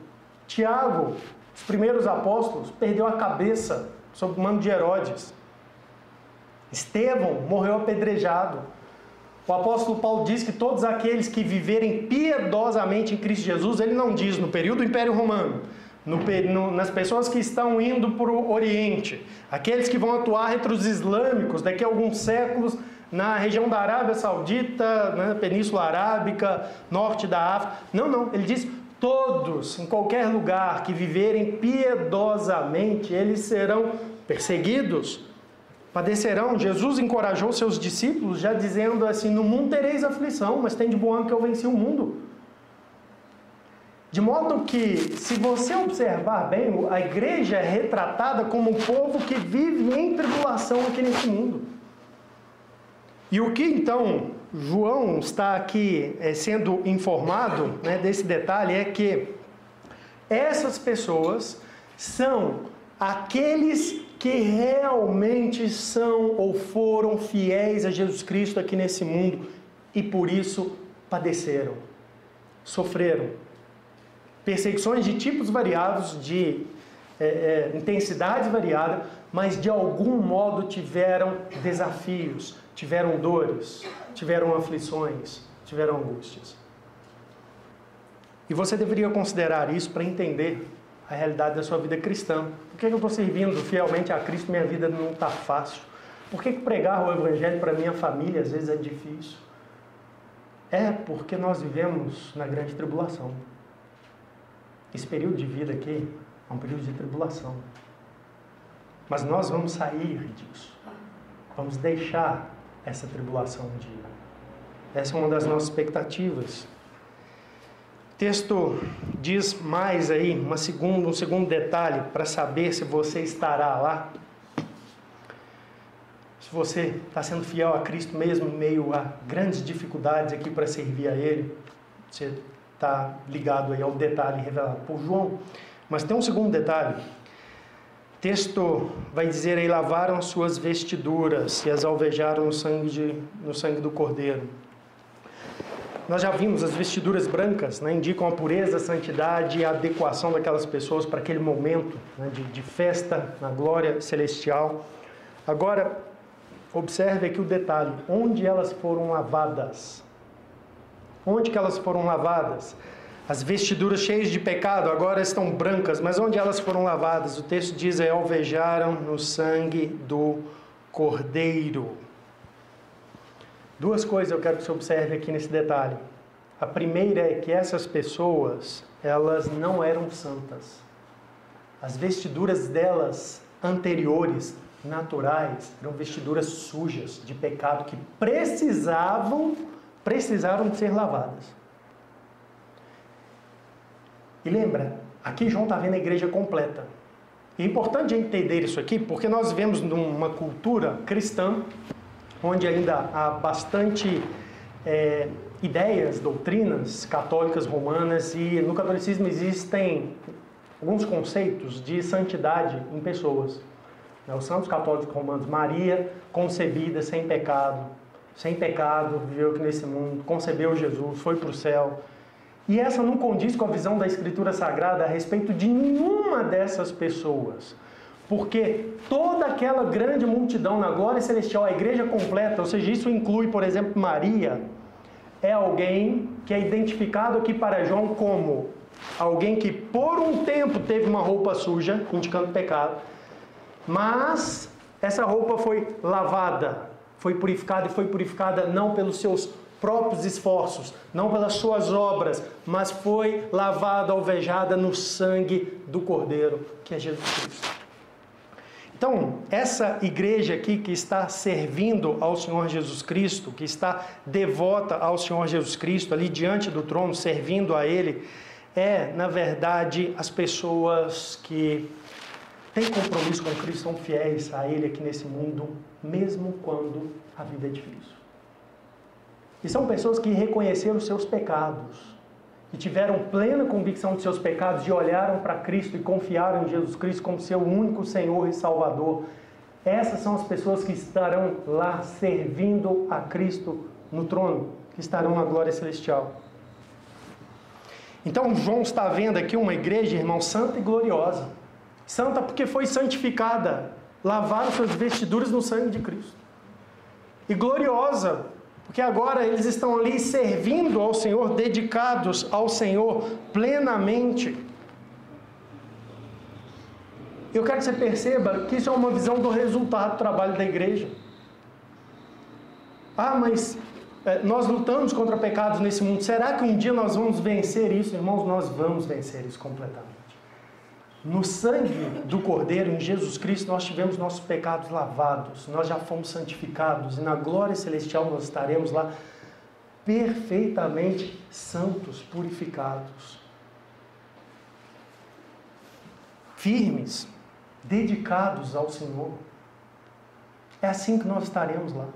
Tiago, os primeiros apóstolos, perdeu a cabeça sob o mando de Herodes. Estevão morreu apedrejado. O apóstolo Paulo diz que todos aqueles que viverem piedosamente em Cristo Jesus, ele não diz no período do Império Romano, nas pessoas que estão indo para o Oriente, aqueles que vão atuar entre os islâmicos daqui a alguns séculos na região da Arábia Saudita, na Península Arábica, norte da África. Não, ele diz: todos, em qualquer lugar que viverem piedosamente, eles serão perseguidos, padecerão. Jesus encorajou seus discípulos já dizendo assim: no mundo tereis aflição, mas tem de bom ânimo que eu venci o mundo. De modo que, se você observar bem, a igreja é retratada como um povo que vive em tribulação aqui nesse mundo. E o que então João está aqui sendo informado, né, desse detalhe é que essas pessoas são aqueles que realmente são ou foram fiéis a Jesus Cristo aqui nesse mundo e por isso padeceram, sofreram perseguições de tipos variados, de intensidades variadas, mas de algum modo tiveram desafios, tiveram dores, tiveram aflições, tiveram angústias. E você deveria considerar isso para entender a realidade da sua vida cristã. Por que eu estou servindo fielmente a Cristo e minha vida não está fácil? Por que pregar o Evangelho para minha família às vezes é difícil? É porque nós vivemos na grande tribulação. Esse período de vida aqui é um período de tribulação. Mas nós vamos sair disso. Vamos deixar essa tribulação um dia. Essa é uma das nossas expectativas. O texto diz mais aí, um segundo detalhe, para saber se você estará lá. Se você está sendo fiel a Cristo mesmo em meio a grandes dificuldades aqui para servir a Ele. Você está ligado aí ao detalhe revelado por João. Mas tem um segundo detalhe. O texto vai dizer aí, lavaram suas vestiduras e as alvejaram no sangue do Cordeiro. Nós já vimos, as vestiduras brancas, né, indicam a pureza, a santidade e a adequação daquelas pessoas para aquele momento, né, de festa na glória celestial. Agora, observe aqui o detalhe, onde elas foram lavadas? Onde que elas foram lavadas? As vestiduras cheias de pecado agora estão brancas, mas onde elas foram lavadas? O texto diz, alvejaram no sangue do Cordeiro. Duas coisas eu quero que você observe aqui nesse detalhe. A primeira é que essas pessoas, elas não eram santas. As vestiduras delas anteriores, naturais, eram vestiduras sujas, de pecado, que precisaram de ser lavadas. E lembra, aqui João está vendo a igreja completa. E é importante entender isso aqui, porque nós vivemos numa cultura cristã, onde ainda há bastante ideias, doutrinas católicas romanas, e no catolicismo existem alguns conceitos de santidade em pessoas. Os santos católicos romanos, Maria, concebida sem pecado, viveu aqui nesse mundo, concebeu Jesus, foi para o céu. E essa não condiz com a visão da Escritura Sagrada a respeito de nenhuma dessas pessoas. Porque toda aquela grande multidão na glória celestial, a igreja completa, ou seja, isso inclui, por exemplo, Maria, é alguém que é identificado aqui para João como alguém que por um tempo teve uma roupa suja, indicando pecado, mas essa roupa foi lavada, foi purificada, e foi purificada não pelos seus próprios esforços, não pelas suas obras, mas foi lavada, alvejada no sangue do Cordeiro, que é Jesus Cristo. Então, essa igreja aqui que está servindo ao Senhor Jesus Cristo, que está devota ao Senhor Jesus Cristo, ali diante do trono, servindo a Ele, é, na verdade, as pessoas que têm compromisso com Cristo, são fiéis a Ele aqui nesse mundo, mesmo quando a vida é difícil. E são pessoas que reconheceram os seus pecados, e tiveram plena convicção de seus pecados, e olharam para Cristo e confiaram em Jesus Cristo como seu único Senhor e Salvador. Essas são as pessoas que estarão lá servindo a Cristo no trono, que estarão na glória celestial. Então João está vendo aqui uma igreja, irmão, santa e gloriosa. Santa porque foi santificada, lavaram suas vestiduras no sangue de Cristo. E gloriosa, porque agora eles estão ali servindo ao Senhor, dedicados ao Senhor plenamente. Eu quero que você perceba que isso é uma visão do resultado do trabalho da igreja. Ah, mas nós lutamos contra pecados nesse mundo. Será que um dia nós vamos vencer isso? Irmãos, nós vamos vencer isso completamente. No sangue do Cordeiro, em Jesus Cristo, nós tivemos nossos pecados lavados, nós já fomos santificados, e na glória celestial nós estaremos lá perfeitamente santos, purificados, firmes, dedicados ao Senhor. É assim que nós estaremos lá.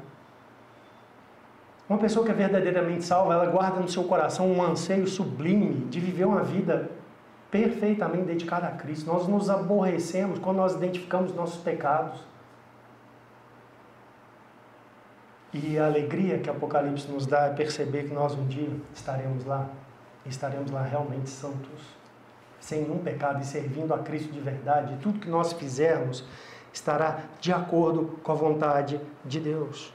Uma pessoa que é verdadeiramente salva, ela guarda no seu coração um anseio sublime de viver uma vida perfeitamente dedicada a Cristo. Nós nos aborrecemos quando nós identificamos nossos pecados. E a alegria que Apocalipse nos dá é perceber que nós um dia estaremos lá realmente santos, sem nenhum pecado e servindo a Cristo de verdade. E tudo que nós fizermos estará de acordo com a vontade de Deus.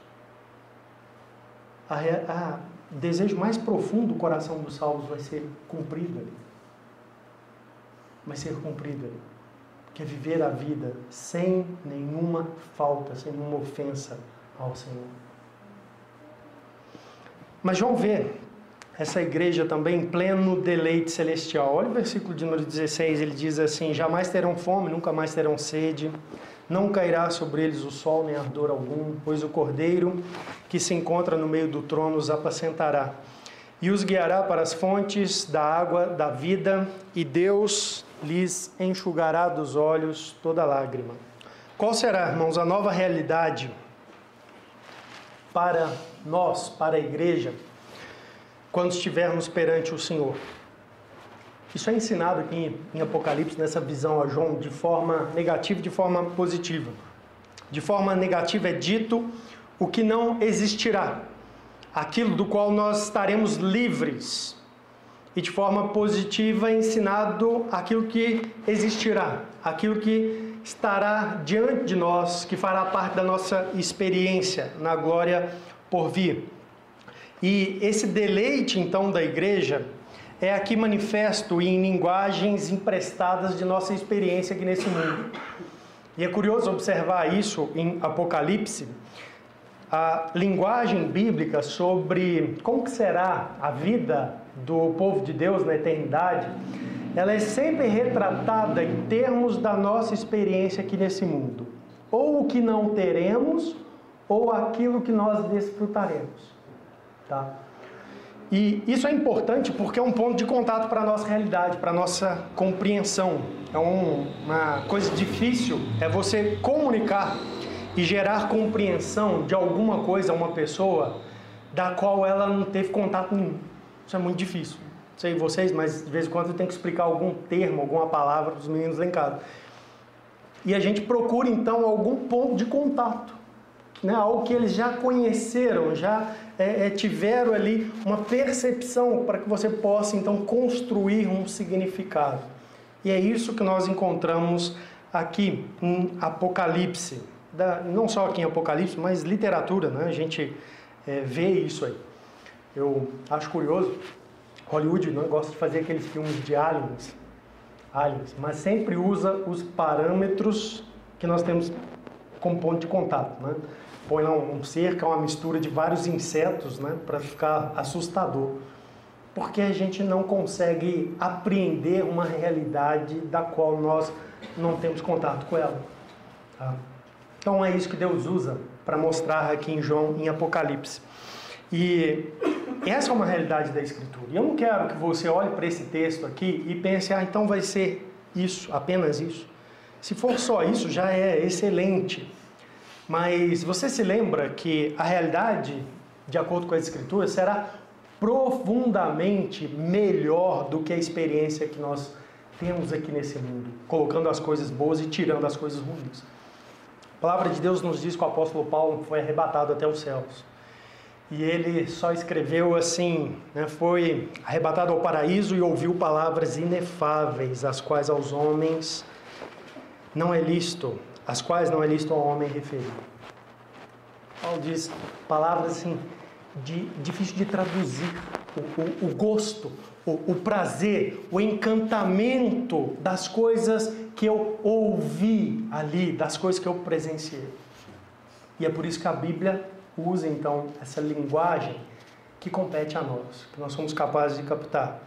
o desejo mais profundo do coração dos salvos vai ser cumprido ali. Vai ser cumprido ali. Que é viver a vida sem nenhuma falta, sem nenhuma ofensa ao Senhor. Mas João vê essa igreja também em pleno deleite celestial. Olha o versículo de número 16, ele diz assim: jamais terão fome, nunca mais terão sede, não cairá sobre eles o sol nem ardor algum, pois o Cordeiro que se encontra no meio do trono os apacentará e os guiará para as fontes da água da vida, e Deus lhes enxugará dos olhos toda lágrima. Qual será, irmãos, a nova realidade para nós, para a igreja, quando estivermos perante o Senhor? Isso é ensinado aqui em Apocalipse, nessa visão a João, de forma negativa e de forma positiva. De forma negativa é dito o que não existirá, aquilo do qual nós estaremos livres. E de forma positiva é ensinado aquilo que existirá, aquilo que estará diante de nós, que fará parte da nossa experiência na glória por vir. E esse deleite, então, da igreja é aqui manifesto em linguagens emprestadas de nossa experiência aqui nesse mundo. E é curioso observar isso em Apocalipse, a linguagem bíblica sobre como que será a vida do povo de Deus na eternidade, ela é sempre retratada em termos da nossa experiência aqui nesse mundo. Ou o que não teremos, ou aquilo que nós desfrutaremos. Tá? E isso é importante porque é um ponto de contato para a nossa realidade, para a nossa compreensão. É uma coisa difícil, é você comunicar e gerar compreensão de alguma coisa a uma pessoa da qual ela não teve contato nenhum. Isso é muito difícil. Não sei vocês, mas de vez em quando eu tenho que explicar algum termo, alguma palavra para os meninos lá em casa. E a gente procura então algum ponto de contato, né? Algo que eles já conheceram, já tiveram ali uma percepção para que você possa então construir um significado. E é isso que nós encontramos aqui em Apocalipse. Não só aqui em Apocalipse, mas literatura, né? A gente vê isso aí. Eu acho curioso, Hollywood não gosta de fazer aqueles filmes de aliens, mas sempre usa os parâmetros que nós temos como ponto de contato, né? Põe lá um cerco, uma mistura de vários insetos, né? Para ficar assustador. Porque a gente não consegue apreender uma realidade da qual nós não temos contato com ela. Tá? Então é isso que Deus usa para mostrar aqui em João, em Apocalipse. E essa é uma realidade da Escritura. E eu não quero que você olhe para esse texto aqui e pense, então vai ser isso, apenas isso. Se for só isso, já é excelente. Mas você se lembra que a realidade, de acordo com as Escrituras, será profundamente melhor do que a experiência que nós temos aqui nesse mundo, colocando as coisas boas e tirando as coisas ruins. A palavra de Deus nos diz que o apóstolo Paulo foi arrebatado até os céus. E ele só escreveu assim, né, foi arrebatado ao paraíso e ouviu palavras inefáveis, as quais aos homens não é lícito, as quais não é lícito ao homem referir. Paulo diz palavras assim, difícil de traduzir, o gosto, o prazer, o encantamento das coisas que eu ouvi ali, das coisas que eu presenciei. E é por isso que a Bíblia usa então essa linguagem que compete a nós, que nós somos capazes de captar.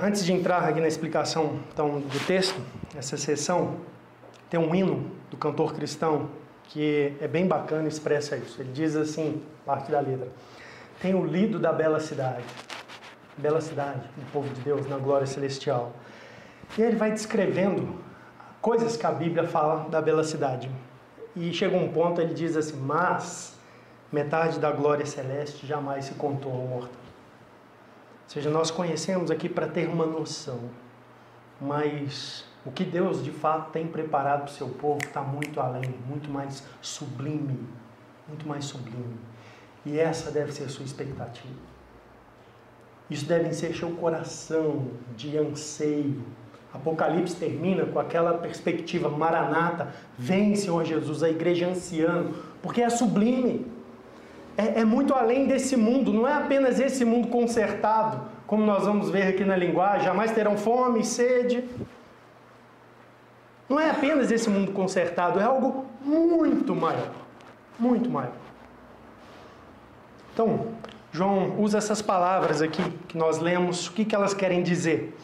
Antes de entrar aqui na explicação então, do texto, essa sessão, tem um hino do cantor cristão que é bem bacana e expressa isso. Ele diz assim, parte da letra: tenho lido da bela cidade do povo de Deus na glória celestial. E ele vai descrevendo coisas que a Bíblia fala da bela cidade. E chega um ponto, ele diz assim: mas metade da glória celeste jamais se contou ao mortal. Ou seja, nós conhecemos aqui para ter uma noção, mas o que Deus de fato tem preparado para o seu povo está muito além, muito mais sublime, muito mais sublime. E essa deve ser a sua expectativa. Isso deve encher o coração de anseio. Apocalipse termina com aquela perspectiva: Maranata, vem Senhor Jesus, a igreja anciã, porque é sublime, é muito além desse mundo, não é apenas esse mundo consertado, como nós vamos ver aqui na linguagem, jamais terão fome e sede. Não é apenas esse mundo consertado, é algo muito maior, muito maior. Então, João usa essas palavras aqui que nós lemos, o que elas querem dizer?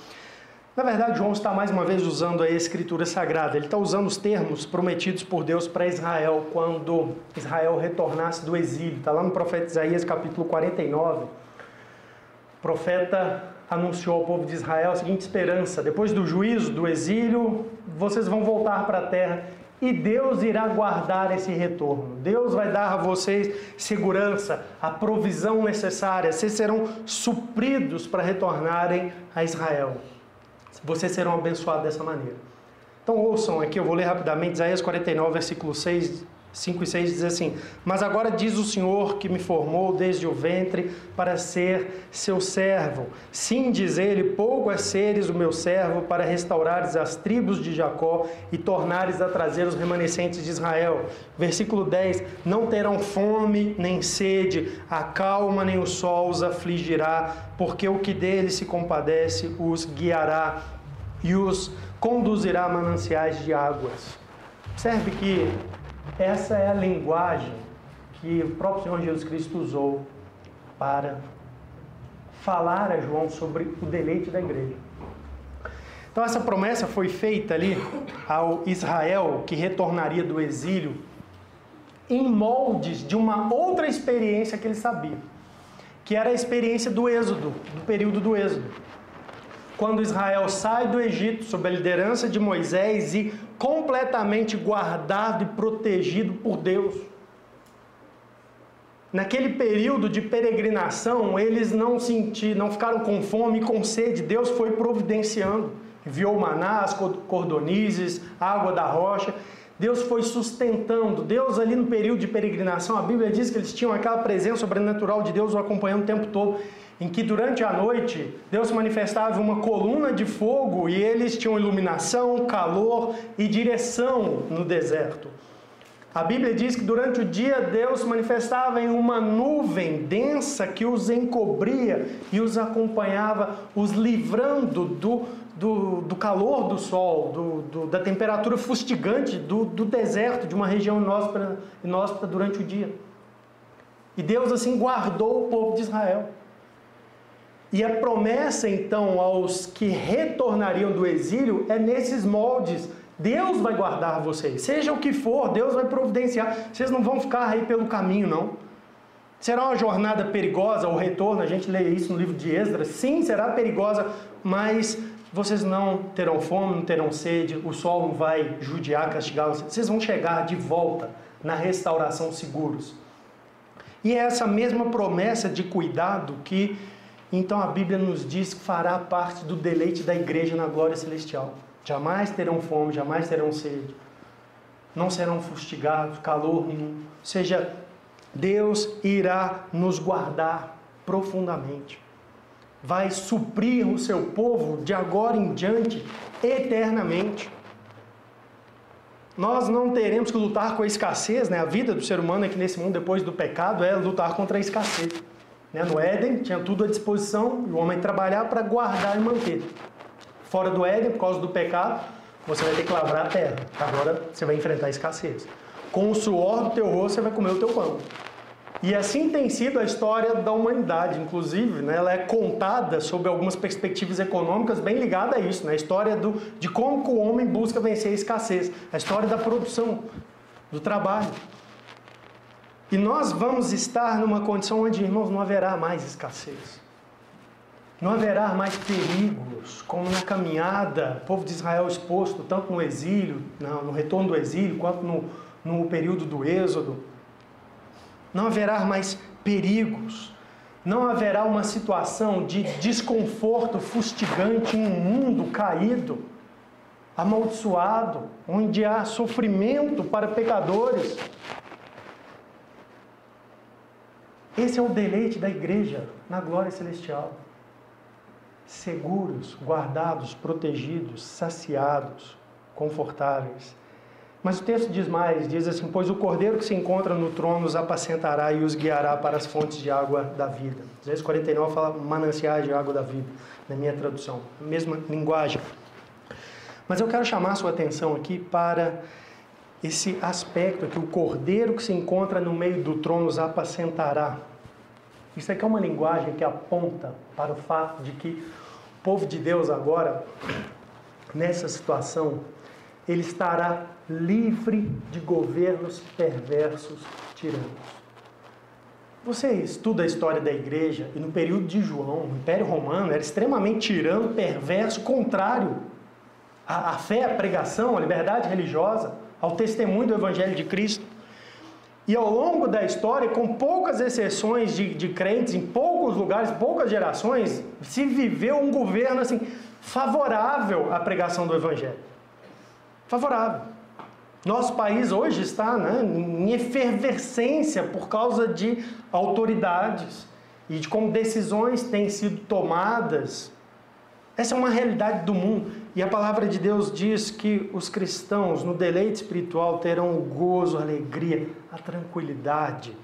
Na verdade, João está mais uma vez usando a Escritura Sagrada. Ele está usando os termos prometidos por Deus para Israel quando Israel retornasse do exílio. Está lá no profeta Isaías, capítulo 49. O profeta anunciou ao povo de Israel a seguinte esperança: depois do juízo, do exílio, vocês vão voltar para a terra e Deus irá guardar esse retorno. Deus vai dar a vocês segurança, a provisão necessária. Vocês serão supridos para retornarem a Israel. Vocês serão abençoados dessa maneira. Então ouçam aqui, eu vou ler rapidamente, Isaías 49, versículos 5 e 6 diz assim: mas agora diz o Senhor que me formou desde o ventre para ser seu servo. Sim, diz ele, pouco é seres o meu servo para restaurares as tribos de Jacó e tornares a trazer os remanescentes de Israel. Versículo 10, não terão fome nem sede, a calma nem o sol os afligirá, porque o que deles se compadece os guiará e os conduzirá a mananciais de águas. Observe que essa é a linguagem que o próprio Senhor Jesus Cristo usou para falar a João sobre o deleite da igreja. Então essa promessa foi feita ali ao Israel que retornaria do exílio em moldes de uma outra experiência que ele sabia, que era a experiência do Êxodo, do período do Êxodo. Quando Israel sai do Egito sob a liderança de Moisés e completamente guardado e protegido por Deus. Naquele período de peregrinação, eles não ficaram com fome e com sede. Deus foi providenciando. Enviou maná, as cordonizes, água da rocha. Deus foi sustentando. Deus ali no período de peregrinação, a Bíblia diz que eles tinham aquela presença sobrenatural de Deus o acompanhando o tempo todo, em que durante a noite Deus se manifestava uma coluna de fogo e eles tinham iluminação, calor e direção no deserto. A Bíblia diz que durante o dia Deus se manifestava em uma nuvem densa que os encobria e os acompanhava, os livrando do calor do sol, da temperatura fustigante do deserto, de uma região inóspita durante o dia. E Deus assim guardou o povo de Israel. E a promessa, então, aos que retornariam do exílio é nesses moldes. Deus vai guardar vocês. Seja o que for, Deus vai providenciar. Vocês não vão ficar aí pelo caminho, não. Será uma jornada perigosa, o retorno, a gente lê isso no livro de Esdras. Sim, será perigosa, mas vocês não terão fome, não terão sede, o sol não vai judiar, castigar vocês. Vocês vão chegar de volta na restauração seguros. E é essa mesma promessa de cuidado que então a Bíblia nos diz que fará parte do deleite da igreja na glória celestial. Jamais terão fome, jamais terão sede. Não serão fustigados, calor nenhum. Ou seja, Deus irá nos guardar profundamente. Vai suprir o seu povo de agora em diante, eternamente. Nós não teremos que lutar com a escassez, né? A vida do ser humano aqui nesse mundo, depois do pecado, é lutar contra a escassez. No Éden, tinha tudo à disposição, e o homem trabalhar para guardar e manter. Fora do Éden, por causa do pecado, você vai ter que lavrar a terra. Agora você vai enfrentar a escassez. Com o suor do teu rosto, você vai comer o teu pão. E assim tem sido a história da humanidade, inclusive, né? Ela é contada sob algumas perspectivas econômicas bem ligadas a isso, né? A história de como que o homem busca vencer a escassez, a história da produção, do trabalho. E nós vamos estar numa condição onde, irmãos, não haverá mais escassez. Não haverá mais perigos, como na caminhada, o povo de Israel exposto tanto no exílio, no retorno do exílio, quanto no período do Êxodo. Não haverá mais perigos. Não haverá uma situação de desconforto fustigante em um mundo caído, amaldiçoado, onde há sofrimento para pecadores. Esse é o deleite da igreja na glória celestial. Seguros, guardados, protegidos, saciados, confortáveis. Mas o texto diz mais, diz assim: pois o cordeiro que se encontra no trono os apacentará e os guiará para as fontes de água da vida. Isaías 49 fala mananciais de água da vida, na minha tradução, a mesma linguagem. Mas eu quero chamar a sua atenção aqui para esse aspecto que o cordeiro que se encontra no meio do trono os apacentará. Isso aqui é uma linguagem que aponta para o fato de que o povo de Deus agora, nessa situação, ele estará livre de governos perversos, tiranos. Você estuda a história da igreja e no período de João, o Império Romano era extremamente tirano, perverso, contrário à fé, à pregação, à liberdade religiosa, ao testemunho do Evangelho de Cristo. E ao longo da história, com poucas exceções de crentes, em poucos lugares, poucas gerações, se viveu um governo assim, favorável à pregação do Evangelho. Favorável. Nosso país hoje está, em efervescência por causa de autoridades e de como decisões têm sido tomadas. Essa é uma realidade do mundo. E a palavra de Deus diz que os cristãos, no deleite espiritual, terão o gozo, a alegria, a tranquilidade,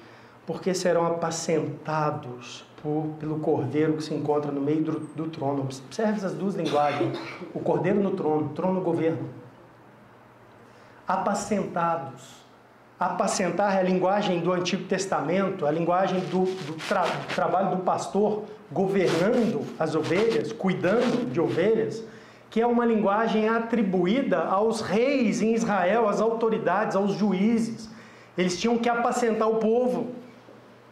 porque serão apacentados pelo cordeiro que se encontra no meio do trono. Observe essas duas linguagens. O cordeiro no trono no governo. Apacentados. Apacentar é a linguagem do Antigo Testamento, a linguagem do trabalho do pastor governando as ovelhas, cuidando de ovelhas, que é uma linguagem atribuída aos reis em Israel, às autoridades, aos juízes. Eles tinham que apacentar o povo.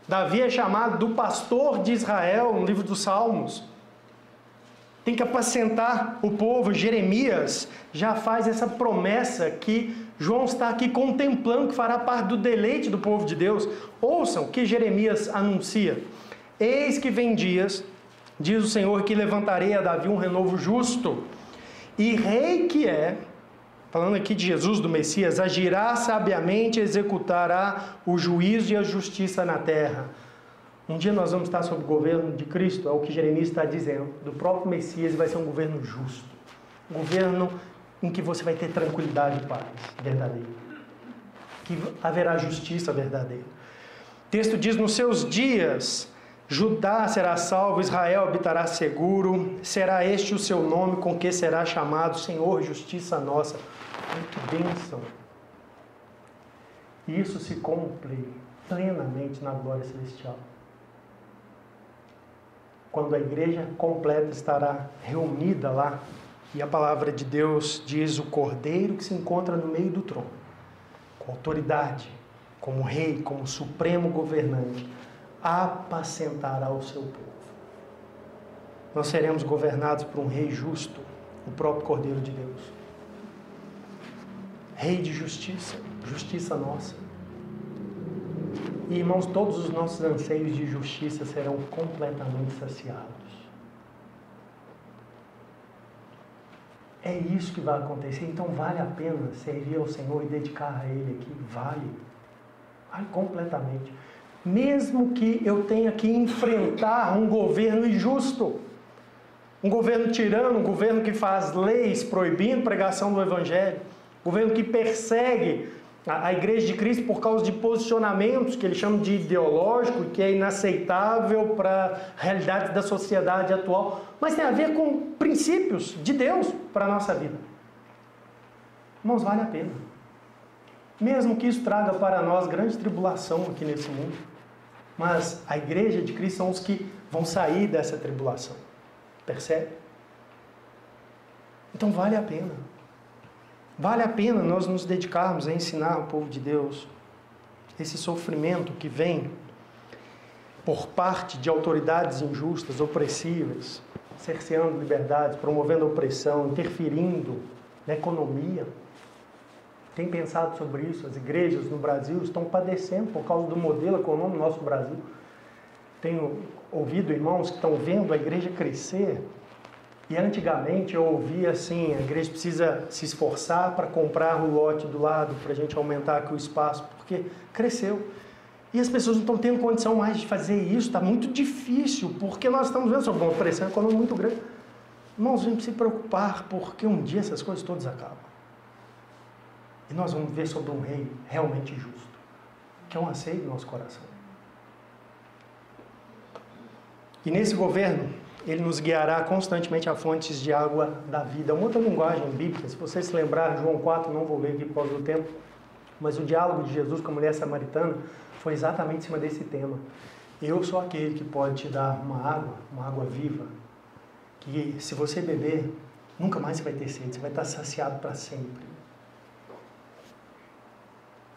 Davi é chamado do pastor de Israel, no livro dos Salmos. Tem que apacentar o povo. Jeremias já faz essa promessa que João está aqui contemplando, que fará parte do deleite do povo de Deus. Ouçam o que Jeremias anuncia. Eis que vem dias, diz o Senhor, que levantarei a Davi um renovo justo, e rei que é, falando aqui de Jesus, do Messias, agirá sabiamente, executará o juízo e a justiça na terra. Um dia nós vamos estar sob o governo de Cristo, é o que Jeremias está dizendo, do próprio Messias, vai ser um governo justo. Um governo em que você vai ter tranquilidade e paz verdadeira. Que haverá justiça verdadeira. O texto diz, nos seus dias, Judá será salvo, Israel habitará seguro, será este o seu nome com que será chamado Senhor, justiça nossa. Ai, que bênção! E isso se cumpre plenamente na glória celestial. Quando a igreja completa estará reunida lá, e a palavra de Deus diz o cordeiro que se encontra no meio do trono, com autoridade, como rei, como supremo governante, apacentará o seu povo. Nós seremos governados por um rei justo, o próprio Cordeiro de Deus. Rei de justiça, justiça nossa. E, irmãos, todos os nossos anseios de justiça serão completamente saciados. É isso que vai acontecer, então vale a pena servir ao Senhor e dedicar a Ele aqui, vale completamente. Mesmo que eu tenha que enfrentar um governo injusto, um governo tirano, um governo que faz leis proibindo pregação do Evangelho, um governo que persegue a Igreja de Cristo por causa de posicionamentos que ele chama de ideológico, que é inaceitável para a realidade da sociedade atual, mas tem a ver com princípios de Deus para a nossa vida. Irmãos, vale a pena. Mesmo que isso traga para nós grande tribulação aqui nesse mundo, mas a Igreja de Cristo são os que vão sair dessa tribulação. Percebe? Então vale a pena. Vale a pena nós nos dedicarmos a ensinar o povo de Deus esse sofrimento que vem por parte de autoridades injustas, opressivas, cerceando liberdades, promovendo opressão, interferindo na economia. Tem pensado sobre isso? As igrejas no Brasil estão padecendo por causa do modelo econômico do nosso Brasil. Tenho ouvido irmãos que estão vendo a igreja crescer. E antigamente eu ouvia assim, a igreja precisa se esforçar para comprar o lote do lado, para a gente aumentar aqui o espaço, porque cresceu. E as pessoas não estão tendo condição mais de fazer isso, está muito difícil, porque nós estamos vendo sobre uma pressão econômica muito grande. Irmãos, a gente precisa se preocupar, porque um dia essas coisas todas acabam. E nós vamos ver sobre um rei realmente justo, que é um anseio do nosso coração. E nesse governo, ele nos guiará constantemente a fontes de água da vida. Uma outra linguagem bíblica, se vocês se lembrarem, João 4, não vou ler aqui por causa do tempo, mas o diálogo de Jesus com a mulher samaritana foi exatamente em cima desse tema. Eu sou aquele que pode te dar uma água viva, que se você beber, nunca mais você vai ter sede, você vai estar saciado para sempre.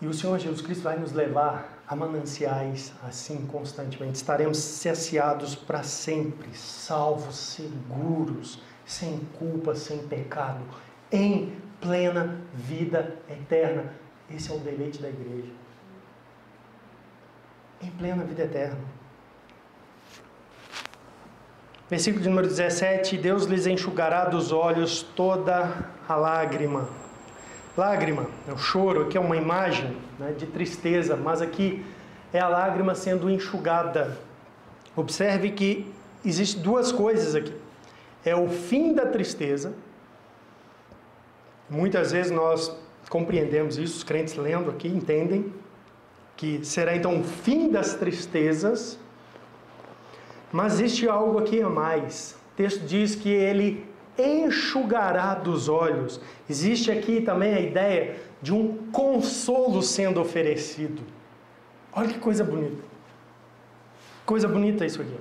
E o Senhor Jesus Cristo vai nos levar a mananciais assim constantemente. Estaremos saciados para sempre, salvos, seguros, sem culpa, sem pecado, em plena vida eterna. Esse é o deleite da igreja. Em plena vida eterna. Versículo de número 17. Deus lhes enxugará dos olhos toda a lágrima. Lágrima, é o choro, aqui é uma imagem, né, de tristeza, mas aqui é a lágrima sendo enxugada. Observe que existem duas coisas aqui. É o fim da tristeza. Muitas vezes nós compreendemos isso, os crentes lendo aqui entendem que será então o fim das tristezas, mas existe algo aqui a mais. O texto diz que ele enxugará dos olhos. Existe aqui também a ideia de um consolo sendo oferecido. Olha que coisa bonita. Coisa bonita isso aqui.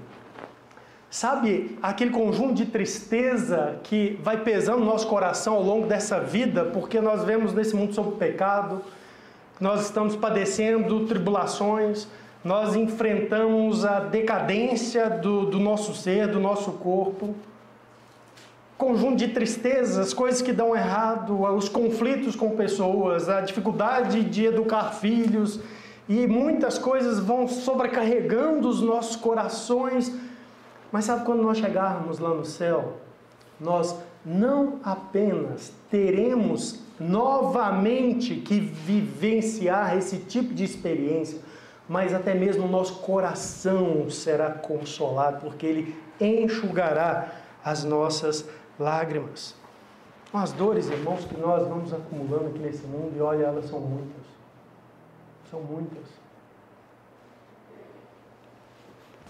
Sabe aquele conjunto de tristeza que vai pesando no nosso coração ao longo dessa vida, porque nós vemos nesse mundo sobre o pecado, nós estamos padecendo tribulações, nós enfrentamos a decadência do nosso ser, do nosso corpo, conjunto de tristezas, coisas que dão errado, os conflitos com pessoas, a dificuldade de educar filhos, e muitas coisas vão sobrecarregando os nossos corações. Mas sabe, quando nós chegarmos lá no céu, nós não apenas teremos novamente que vivenciar esse tipo de experiência, mas até mesmo o nosso coração será consolado, porque Ele enxugará as nossas lágrimas. As dores, irmãos, que nós vamos acumulando aqui nesse mundo, e olha, elas são muitas. São muitas.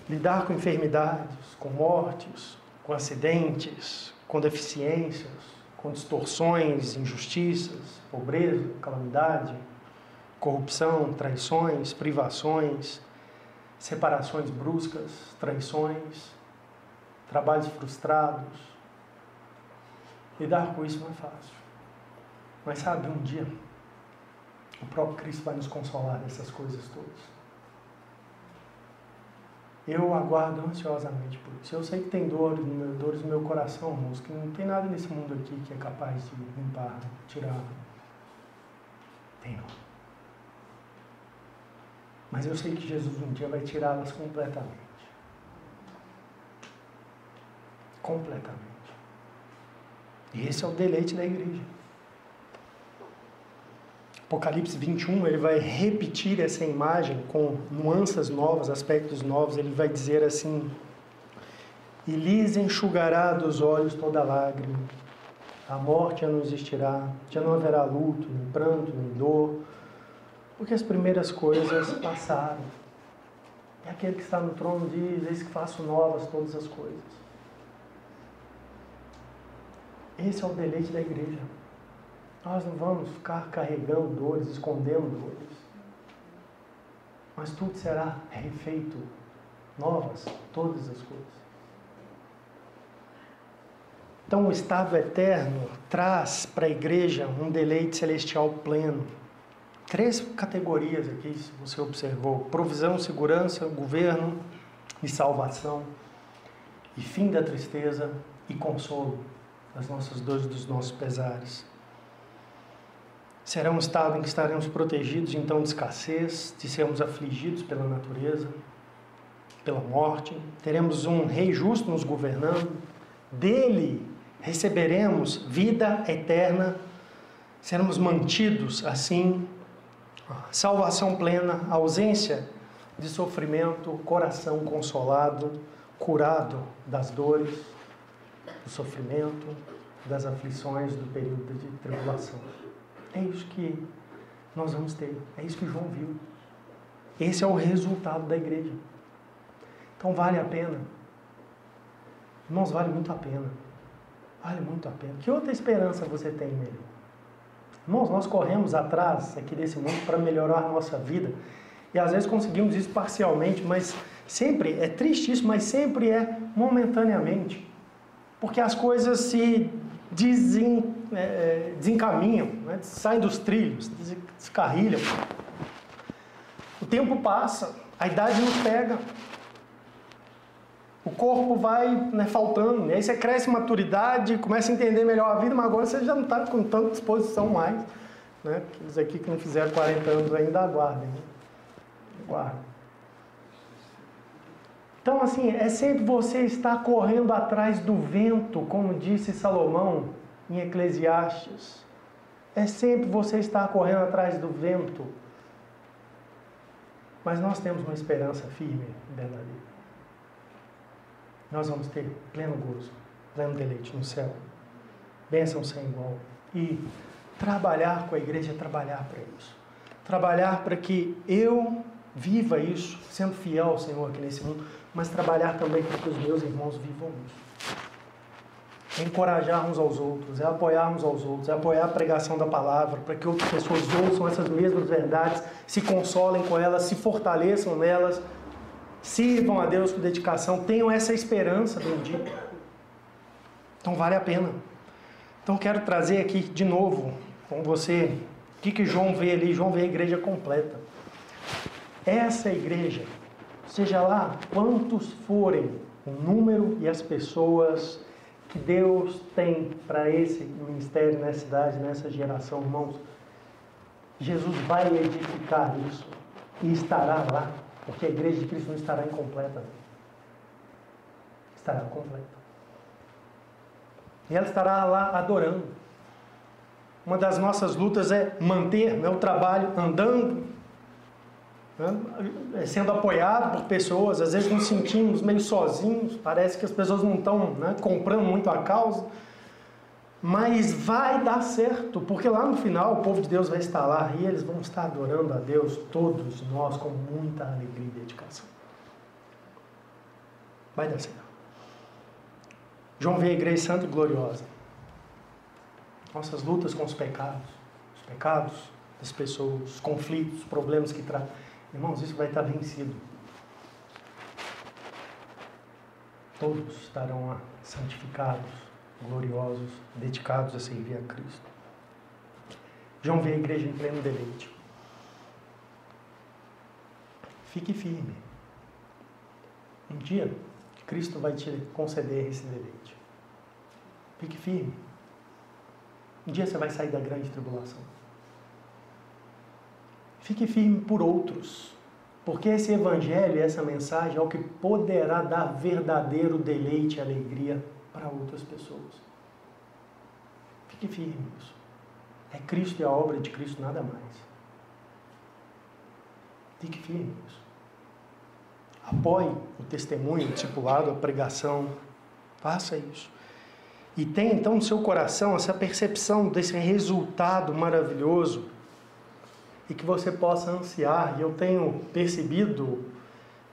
Lidar com enfermidades, com mortes, com acidentes, com deficiências, com distorções, injustiças, pobreza, calamidade, corrupção, traições, privações, separações bruscas, traições, trabalhos frustrados. Lidar com isso não é fácil. Mas sabe, um dia o próprio Cristo vai nos consolar dessas coisas todas. Eu aguardo ansiosamente por isso. Eu sei que tem dores no meu coração, irmãos, que não tem nada nesse mundo aqui que é capaz de limpar, tirar. Tem não. Mas eu sei que Jesus um dia vai tirá-las completamente. Completamente. E esse é o deleite da igreja. Apocalipse 21, ele vai repetir essa imagem com nuances novas, aspectos novos. Ele vai dizer assim: e lhes enxugará dos olhos toda lágrima, a morte já não existirá, já não haverá luto, nem pranto, nem dor, porque as primeiras coisas passaram. E aquele que está no trono diz: eis que faço novas todas as coisas. Esse é o deleite da igreja. Nós não vamos ficar carregando dores, escondendo dores. Mas tudo será refeito, novas, todas as coisas. Então o estado eterno traz para a igreja um deleite celestial pleno. 3 categorias aqui, se você observou: provisão, segurança, governo e salvação, e fim da tristeza e consolo das nossas dores, dos nossos pesares. Será um estado em que estaremos protegidos então de escassez, de sermos afligidos pela natureza, pela morte. Teremos um rei justo nos governando. Dele receberemos vida eterna. Seremos mantidos assim. Salvação plena, ausência de sofrimento, coração consolado, curado das dores, do sofrimento, das aflições do período de tribulação. É isso que nós vamos ter. É isso que João viu. Esse é o resultado da igreja. Então vale a pena. Irmãos, vale muito a pena. Vale muito a pena. Que outra esperança você tem nele? Irmãos, nós corremos atrás aqui desse mundo para melhorar a nossa vida. E às vezes conseguimos isso parcialmente, mas sempre, é triste isso, mas sempre é momentaneamente. Porque as coisas se desencaminham, né? Saem dos trilhos, descarrilham. O tempo passa, a idade nos pega. O corpo vai, né, faltando. E aí você cresce em maturidade, começa a entender melhor a vida, mas agora você já não está com tanta disposição mais. Né? Aqueles aqui que não fizeram 40 anos ainda aguardem. Né? Aguardem. Então, assim, é sempre você estar correndo atrás do vento, como disse Salomão em Eclesiastes. É sempre você estar correndo atrás do vento. Mas nós temos uma esperança firme e verdadeira. Nós vamos ter pleno gozo, pleno deleite no céu. Bênção sem igual. E trabalhar com a igreja é trabalhar para isso. Trabalhar para que eu viva isso, sendo fiel ao Senhor aqui nesse mundo, mas trabalhar também para que os meus irmãos vivam isso. É encorajar uns aos outros, é apoiar uns aos outros, é apoiar a pregação da palavra, para que outras pessoas ouçam essas mesmas verdades, se consolem com elas, se fortaleçam nelas, sirvam a Deus com dedicação, tenham essa esperança bendita. Então vale a pena. Então quero trazer aqui de novo com você o que João vê ali. João vê a igreja completa. Essa igreja, seja lá quantos forem o número e as pessoas que Deus tem para esse ministério, nessa cidade, nessa geração, irmãos, Jesus vai edificar isso e estará lá. Porque a igreja de Cristo não estará incompleta. Estará completa. E ela estará lá adorando. Uma das nossas lutas é manter, né, o trabalho andando, né, sendo apoiado por pessoas. Às vezes nos sentimos meio sozinhos. Parece que as pessoas não estão, né, comprando muito a causa. Mas vai dar certo, porque lá no final o povo de Deus vai estar lá e eles vão estar adorando a Deus, todos nós, com muita alegria e dedicação. Vai dar certo. João vê a igreja santa e gloriosa. Nossas lutas com os pecados das pessoas, os conflitos, os problemas que trazem. Irmãos, isso vai estar vencido. Todos estarão lá santificados, gloriosos, dedicados a servir a Cristo. João vê a igreja em pleno deleite. Fique firme. Um dia, Cristo vai te conceder esse deleite. Fique firme. Um dia você vai sair da grande tribulação. Fique firme por outros. Porque esse evangelho, essa mensagem é o que poderá dar verdadeiro deleite e alegria para outras pessoas. Fique firme nisso. É Cristo e a obra de Cristo, nada mais. Fique firme nisso. Apoie o testemunho, o discipulado, a pregação. Faça isso. E tenha então no seu coração essa percepção desse resultado maravilhoso e que você possa ansiar. E eu tenho percebido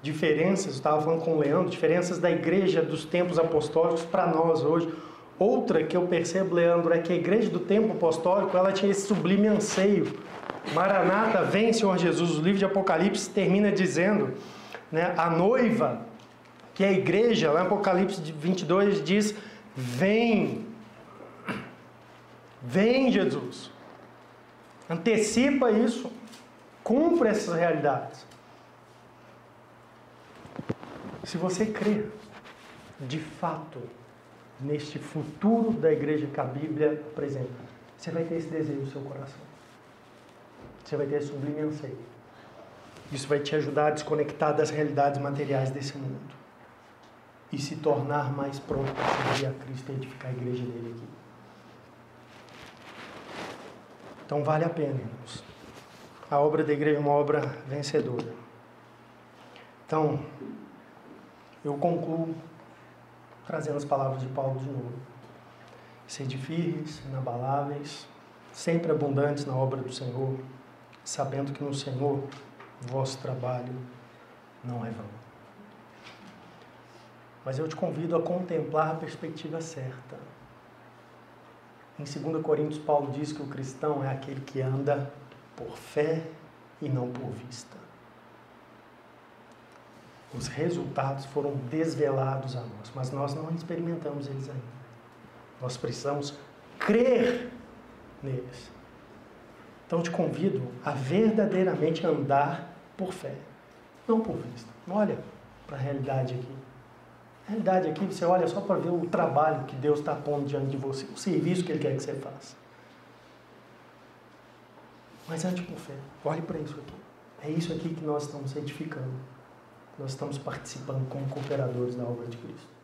diferenças, eu estava falando com o Leandro, diferenças da igreja dos tempos apostólicos para nós hoje. Outra que eu percebo, Leandro, é que a igreja do tempo apostólico, ela tinha esse sublime anseio. Maranata, vem Senhor Jesus. O livro de Apocalipse termina dizendo, né, a noiva, que é a igreja, lá em Apocalipse 22 diz, vem Jesus. Antecipa isso, cumpre essas realidades. Se você crer, de fato, neste futuro da igreja que a Bíblia apresenta, você vai ter esse desejo no seu coração. Você vai ter esse sublime anseio. Isso vai te ajudar a desconectar das realidades materiais desse mundo e se tornar mais pronto para servir a Cristo e edificar a igreja dele aqui. Então vale a pena, irmãos. A obra da igreja é uma obra vencedora. Então, eu concluo trazendo as palavras de Paulo de novo. Sede firmes, inabaláveis, sempre abundantes na obra do Senhor, sabendo que no Senhor o vosso trabalho não é vão. Mas eu te convido a contemplar a perspectiva certa. Em 2 Coríntios, Paulo diz que o cristão é aquele que anda por fé e não por vista. Os resultados foram desvelados a nós, mas nós não experimentamos eles ainda. Nós precisamos crer neles. Então eu te convido a verdadeiramente andar por fé, não por vista. Olha para a realidade aqui. A realidade aqui, você olha só para ver o trabalho que Deus está pondo diante de você, o serviço que Ele quer que você faça. Mas ande por fé. Olhe para isso aqui. É isso aqui que nós estamos edificando. Nós estamos participando como cooperadores da obra de Cristo.